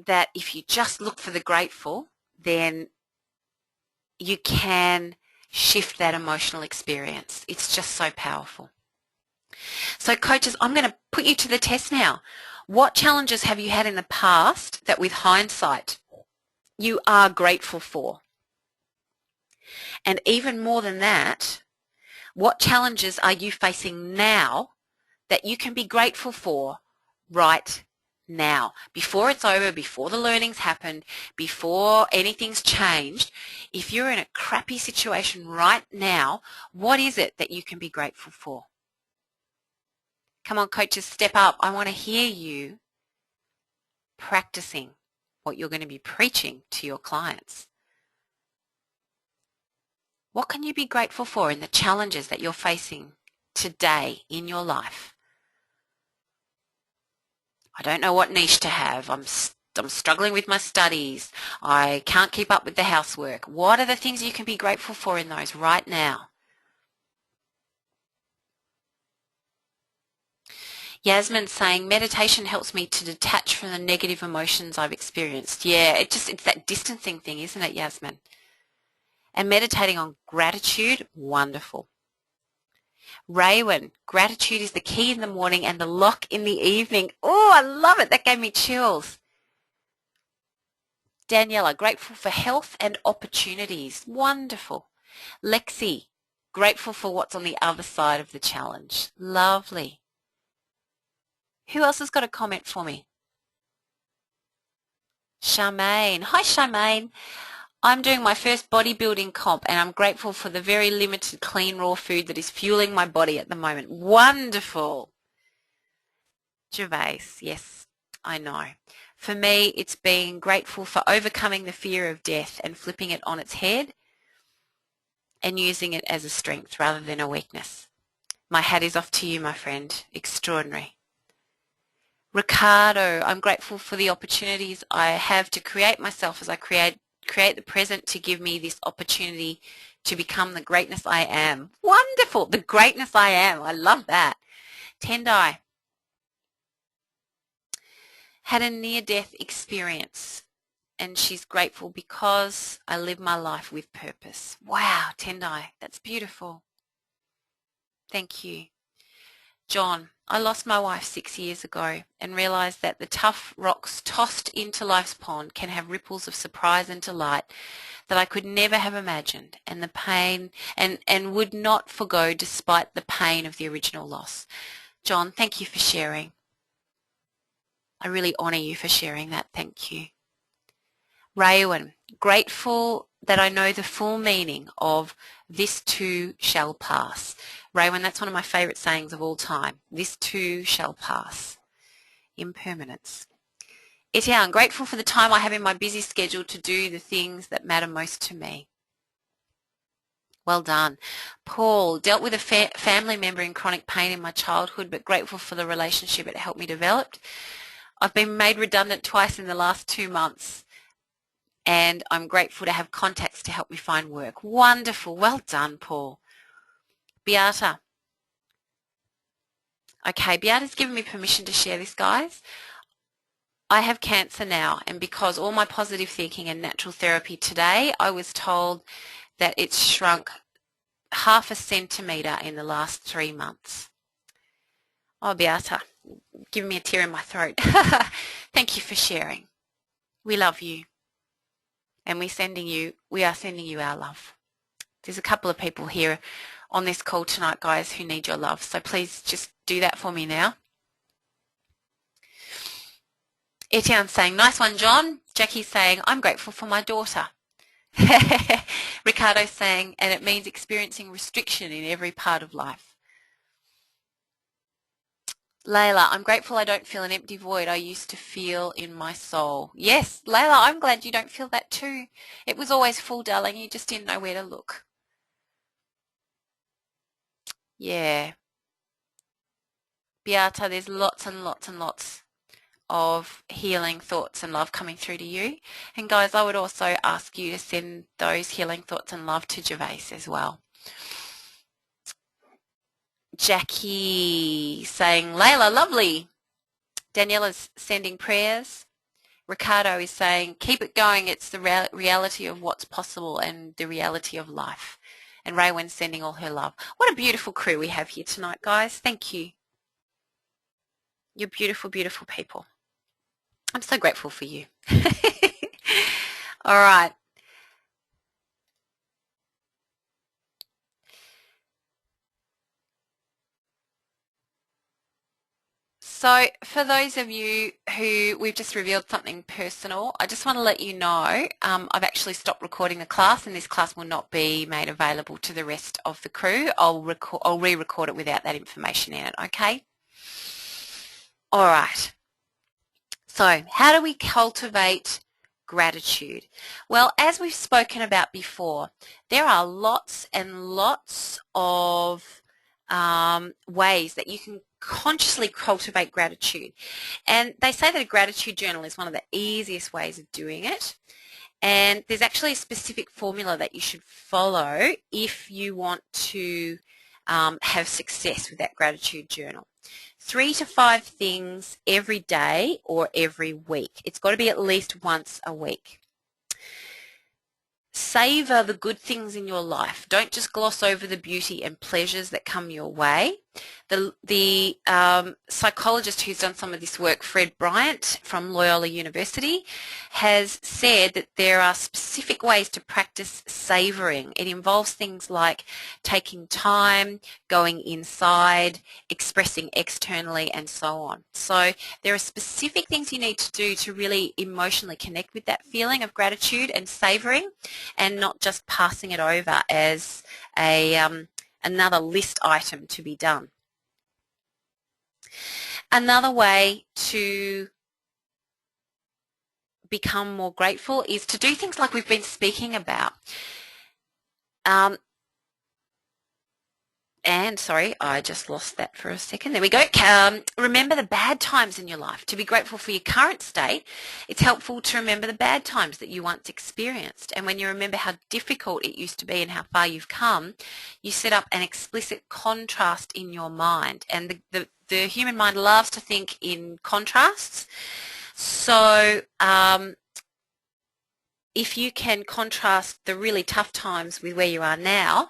that if you just look for the grateful, then you can shift that emotional experience. It's just so powerful. So coaches, I'm going to put you to the test now. What challenges have you had in the past that with hindsight you are grateful for? And even more than that, what challenges are you facing now that you can be grateful for right now, before it's over, before the learning's happened, before anything's changed? If you're in a crappy situation right now, what is it that you can be grateful for? Come on, coaches, step up. I want to hear you practicing what you're going to be preaching to your clients. What can you be grateful for in the challenges that you're facing today in your life? I don't know what niche to have. I'm struggling with my studies. I can't keep up with the housework. What are the things you can be grateful for in those right now? Yasmin's saying, meditation helps me to detach from the negative emotions I've experienced. Yeah, it's that distancing thing, isn't it, Yasmin? And meditating on gratitude, wonderful. Raywin, gratitude is the key in the morning and the lock in the evening. Oh, I love it. That gave me chills. Daniela, grateful for health and opportunities. Wonderful. Lexi, grateful for what's on the other side of the challenge. Lovely. Who else has got a comment for me? Charmaine. Hi, Charmaine. I'm doing my first bodybuilding comp and I'm grateful for the very limited clean raw food that is fueling my body at the moment. Wonderful. Gervais, yes, I know. For me, it's being grateful for overcoming the fear of death and flipping it on its head and using it as a strength rather than a weakness. My hat is off to you, my friend. Extraordinary. Ricardo, I'm grateful for the opportunities I have to create myself as I create the present to give me this opportunity to become the greatness I am. Wonderful. The greatness I am. I love that. Tendai had a near-death experience and she's grateful because I live my life with purpose. Wow, Tendai, that's beautiful. Thank you. John, I lost my wife 6 years ago and realised that the tough rocks tossed into life's pond can have ripples of surprise and delight that I could never have imagined, and the pain and would not forgo despite the pain of the original loss. John, thank you for sharing. I really honour you for sharing that. Thank you. Raywin, grateful that I know the full meaning of this too shall pass. Raywin, that's one of my favourite sayings of all time. This too shall pass. Impermanence. Etienne, I'm grateful for the time I have in my busy schedule to do the things that matter most to me. Well done. Paul, dealt with a family member in chronic pain in my childhood, but grateful for the relationship it helped me develop. I've been made redundant twice in the last 2 months, and I'm grateful to have contacts to help me find work. Wonderful. Well done, Paul. Beata. Okay, Beata's given me permission to share this, guys. I have cancer now, and because all my positive thinking and natural therapy today, I was told that it's shrunk 0.5 centimetre in the last 3 months. Oh, Beata, giving me a tear in my throat. Thank you for sharing. We love you, and we are sending you our love. There's a couple of people here on this call tonight, guys, who need your love, so please just do that for me now. Etienne's saying, nice one, John. Jackie's saying, I'm grateful for my daughter. Ricardo's saying, and it means experiencing restriction in every part of life. Layla, I'm grateful I don't feel an empty void I used to feel in my soul. Yes, Layla, I'm glad you don't feel that too. It was always full, darling. You just didn't know where to look. Yeah. Beata, there's lots and lots and lots of healing thoughts and love coming through to you. And guys, I would also ask you to send those healing thoughts and love to Gervais as well. Jackie saying, Layla, lovely. Daniela's sending prayers. Ricardo is saying, keep it going. It's the reality of what's possible and the reality of life. And Raywin's sending all her love. What a beautiful crew we have here tonight, guys. Thank you. You're beautiful, beautiful people. I'm so grateful for you. All right. So for those of you who we've just revealed something personal, I just want to let you know I've actually stopped recording the class, and this class will not be made available to the rest of the crew. I'll re-record it without that information in it, okay? All right. So how do we cultivate gratitude? Well, as we've spoken about before, there are lots and lots of ways that you can consciously cultivate gratitude. And they say that a gratitude journal is one of the easiest ways of doing it. And there's actually a specific formula that you should follow if you want to have success with that gratitude journal. 3 to 5 things every day or every week. It's got to be at least once a week. Savor the good things in your life. Don't just gloss over the beauty and pleasures that come your way. The psychologist who's done some of this work, Fred Bryant from Loyola University, has said that there are specific ways to practice savoring. It involves things like taking time, going inside, expressing externally, and so on. So there are specific things you need to do to really emotionally connect with that feeling of gratitude and savoring, and not just passing it over as another list item to be done. Another way to become more grateful is to do things like we've been speaking about. And sorry, I just lost that for a second. There we go. Remember the bad times in your life. To be grateful for your current state, it's helpful to remember the bad times that you once experienced. And when you remember how difficult it used to be and how far you've come, you set up an explicit contrast in your mind. And the human mind loves to think in contrasts. So if you can contrast the really tough times with where you are now,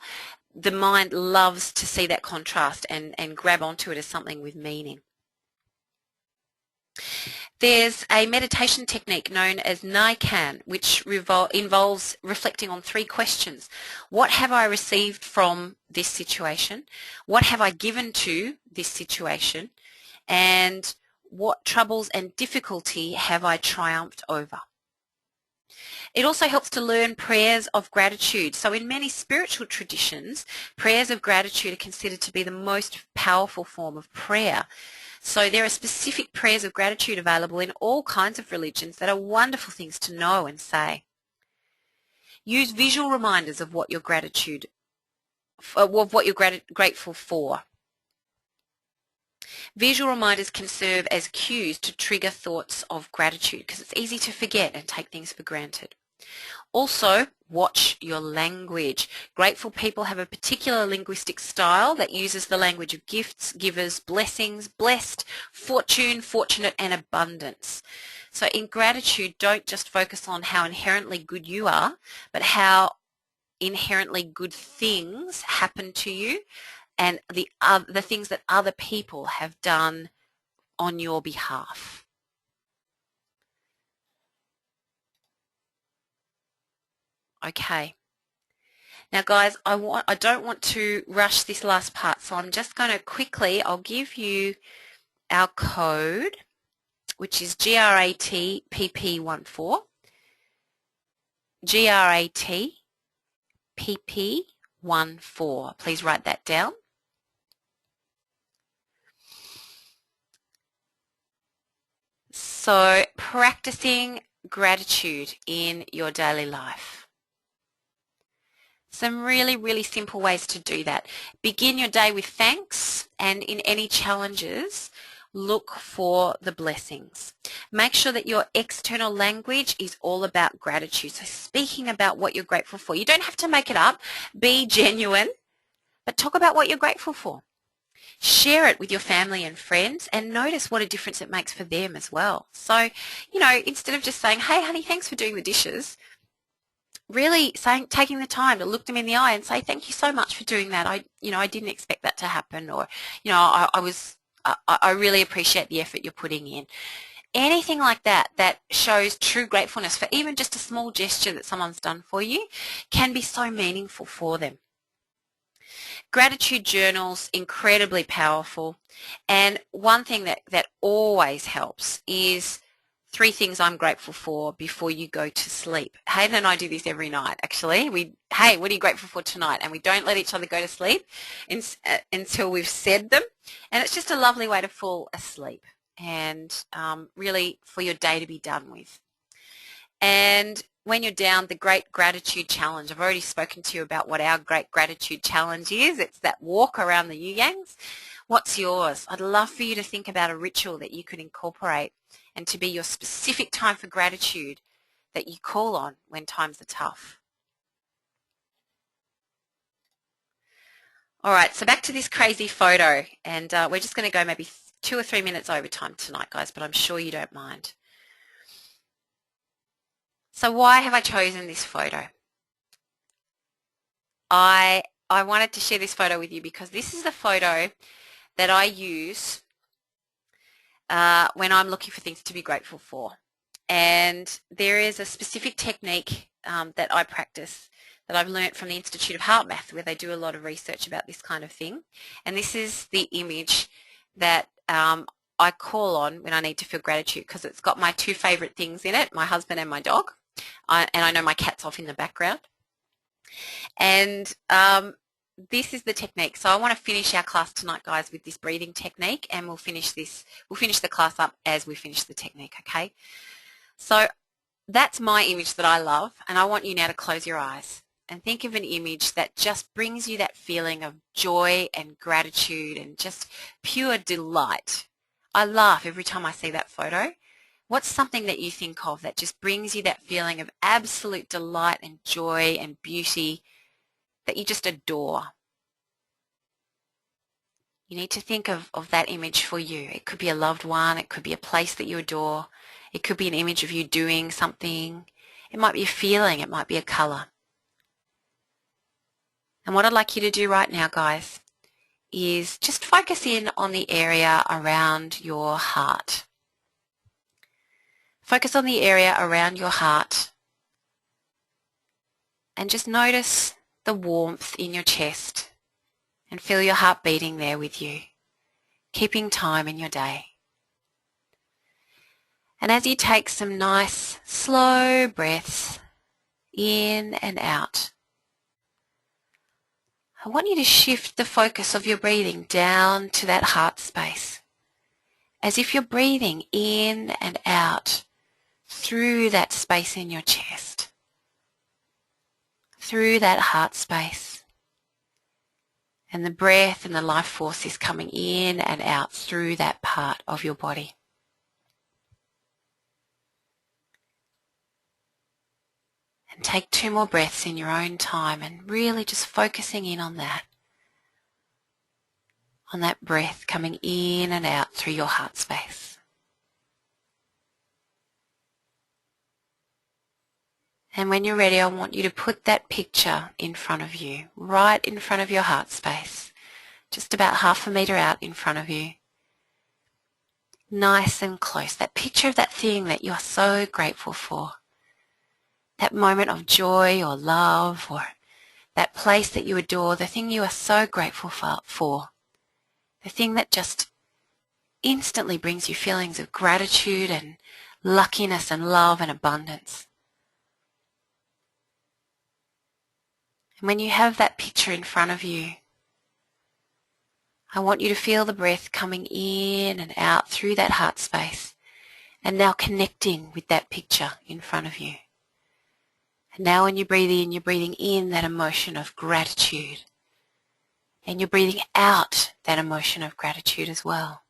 the mind loves to see that contrast and grab onto it as something with meaning. There's a meditation technique known as Naikan, which involves reflecting on 3 questions. What have I received from this situation? What have I given to this situation? And what troubles and difficulty have I triumphed over? It also helps to learn prayers of gratitude. So in many spiritual traditions, prayers of gratitude are considered to be the most powerful form of prayer. So there are specific prayers of gratitude available in all kinds of religions that are wonderful things to know and say. Use visual reminders of what you're grateful for. Visual reminders can serve as cues to trigger thoughts of gratitude because it's easy to forget and take things for granted. Also, watch your language. Grateful people have a particular linguistic style that uses the language of gifts, givers, blessings, blessed, fortune, fortunate, and abundance. So in gratitude, don't just focus on how inherently good you are, but how inherently good things happen to you and the things that other people have done on your behalf. Okay. Now guys, I don't want to rush this last part, so I'm just going to quickly, I'll give you our code, which is GRATPP14. GRATPP14. Please write that down. So practicing gratitude in your daily life. Some really, really simple ways to do that. Begin your day with thanks, and in any challenges, look for the blessings. Make sure that your external language is all about gratitude. So speaking about what you're grateful for. You don't have to make it up. Be genuine, but talk about what you're grateful for. Share it with your family and friends and notice what a difference it makes for them as well. So, you know, instead of just saying, hey, honey, thanks for doing the dishes, really taking the time to look them in the eye and say, thank you so much for doing that. I didn't expect that to happen, or, I really appreciate the effort you're putting in. Anything like that that shows true gratefulness for even just a small gesture that someone's done for you can be so meaningful for them. Gratitude journals, incredibly powerful, and one thing that always helps is 3 things I'm grateful for before you go to sleep. Hayden and I do this every night, actually. Hey, what are you grateful for tonight? And we don't let each other go to sleep until we've said them. And it's just a lovely way to fall asleep and really for your day to be done with. And when you're down, the Great Gratitude Challenge. I've already spoken to you about what our Great Gratitude Challenge is. It's that walk around the Yuyangs. What's yours? I'd love for you to think about a ritual that you could incorporate and to be your specific time for gratitude that you call on when times are tough. All right, so back to this crazy photo, and we're just going to go maybe 2 or 3 minutes over time tonight, guys, but I'm sure you don't mind. So why have I chosen this photo? I wanted to share this photo with you because this is the photo that I use when I'm looking for things to be grateful for. And there is a specific technique that I practice that I've learnt from the Institute of Heart Math, where they do a lot of research about this kind of thing. And this is the image that I call on when I need to feel gratitude, because it's got my two favourite things in it, my husband and my dog. And I know my cat's off in the background. And this is the technique. So I want to finish our class tonight, guys, with this breathing technique, and we'll finish the class up as we finish the technique, okay? So that's my image that I love, and I want you now to close your eyes and think of an image that just brings you that feeling of joy and gratitude and just pure delight. I laugh every time I see that photo. What's something that you think of that just brings you that feeling of absolute delight and joy and beauty that you just adore? You need to think of that image for you. It could be a loved one. It could be a place that you adore. It could be an image of you doing something. It might be a feeling. It might be a colour. And what I'd like you to do right now, guys, is just focus in on the area around your heart. Focus on the area around your heart and just notice the warmth in your chest and feel your heart beating there with you, keeping time in your day. And as you take some nice, slow breaths in and out, I want you to shift the focus of your breathing down to that heart space, as if you're breathing in and out through that space in your chest, through that heart space. And the breath and the life force is coming in and out through that part of your body. And take 2 more breaths in your own time and really just focusing in on that breath coming in and out through your heart space. And when you're ready, I want you to put that picture in front of you, right in front of your heart space, just about 1/2 metre out in front of you. Nice and close, that picture of that thing that you are so grateful for. That moment of joy or love, or that place that you adore, the thing you are so grateful for, the thing that just instantly brings you feelings of gratitude and luckiness and love and abundance. And when you have that picture in front of you, I want you to feel the breath coming in and out through that heart space, and now connecting with that picture in front of you. And now when you breathe in, you're breathing in that emotion of gratitude. And you're breathing out that emotion of gratitude as well.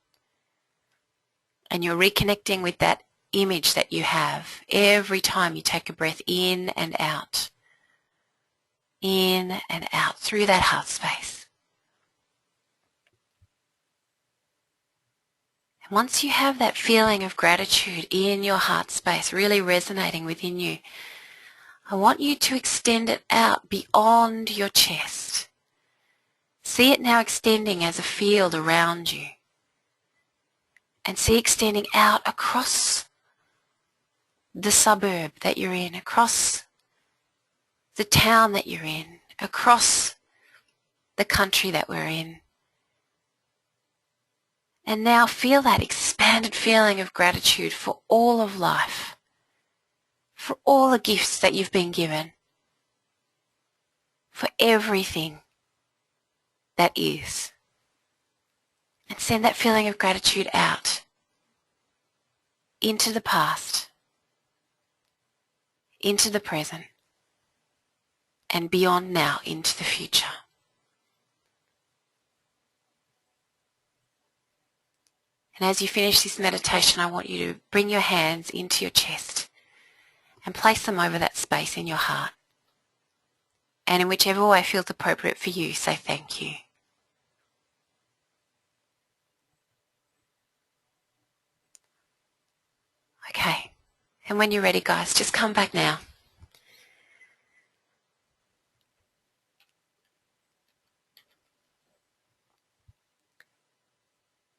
And you're reconnecting with that image that you have every time you take a breath in and out. In and out through that heart space. And once you have that feeling of gratitude in your heart space really resonating within you, I want you to extend it out beyond your chest. See it now extending as a field around you. And see extending out across the suburb that you're in, across the town that you're in, across the country that we're in. And now feel that expanded feeling of gratitude for all of life, for all the gifts that you've been given, for everything that is. And send that feeling of gratitude out into the past, into the present, and beyond now into the future. And as you finish this meditation, I want you to bring your hands into your chest and place them over that space in your heart. And in whichever way feels appropriate for you, say thank you. Okay, and when you're ready, guys, just come back now.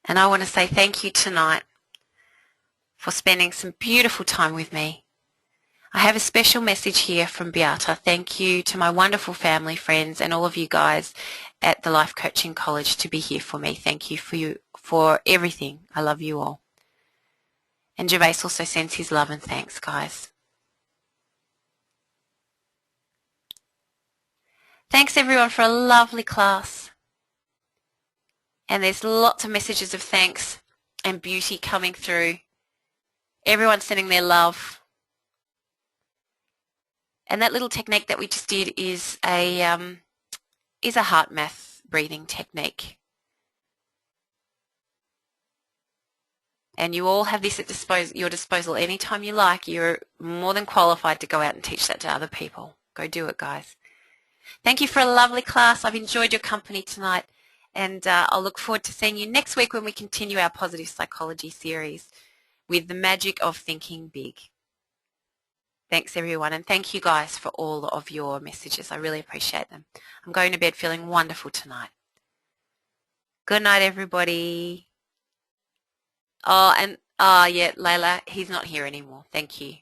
And I want to say thank you tonight for spending some beautiful time with me. I have a special message here from Beata. Thank you to my wonderful family, friends, and all of you guys at the Life Coaching College to be here for me. Thank you for everything. I love you all. And Gervais also sends his love and thanks, guys. Thanks everyone for a lovely class. And there's lots of messages of thanks and beauty coming through. Everyone sending their love. And that little technique that we just did is a heart math breathing technique. And you all have this at your disposal anytime you like. You're more than qualified to go out and teach that to other people. Go do it, guys. Thank you for a lovely class. I've enjoyed your company tonight. And I'll look forward to seeing you next week when we continue our positive psychology series with the magic of thinking big. Thanks everyone, and thank you guys for all of your messages. I really appreciate them. I'm going to bed feeling wonderful tonight. Good night everybody. Oh, and yeah, Layla, he's not here anymore. Thank you.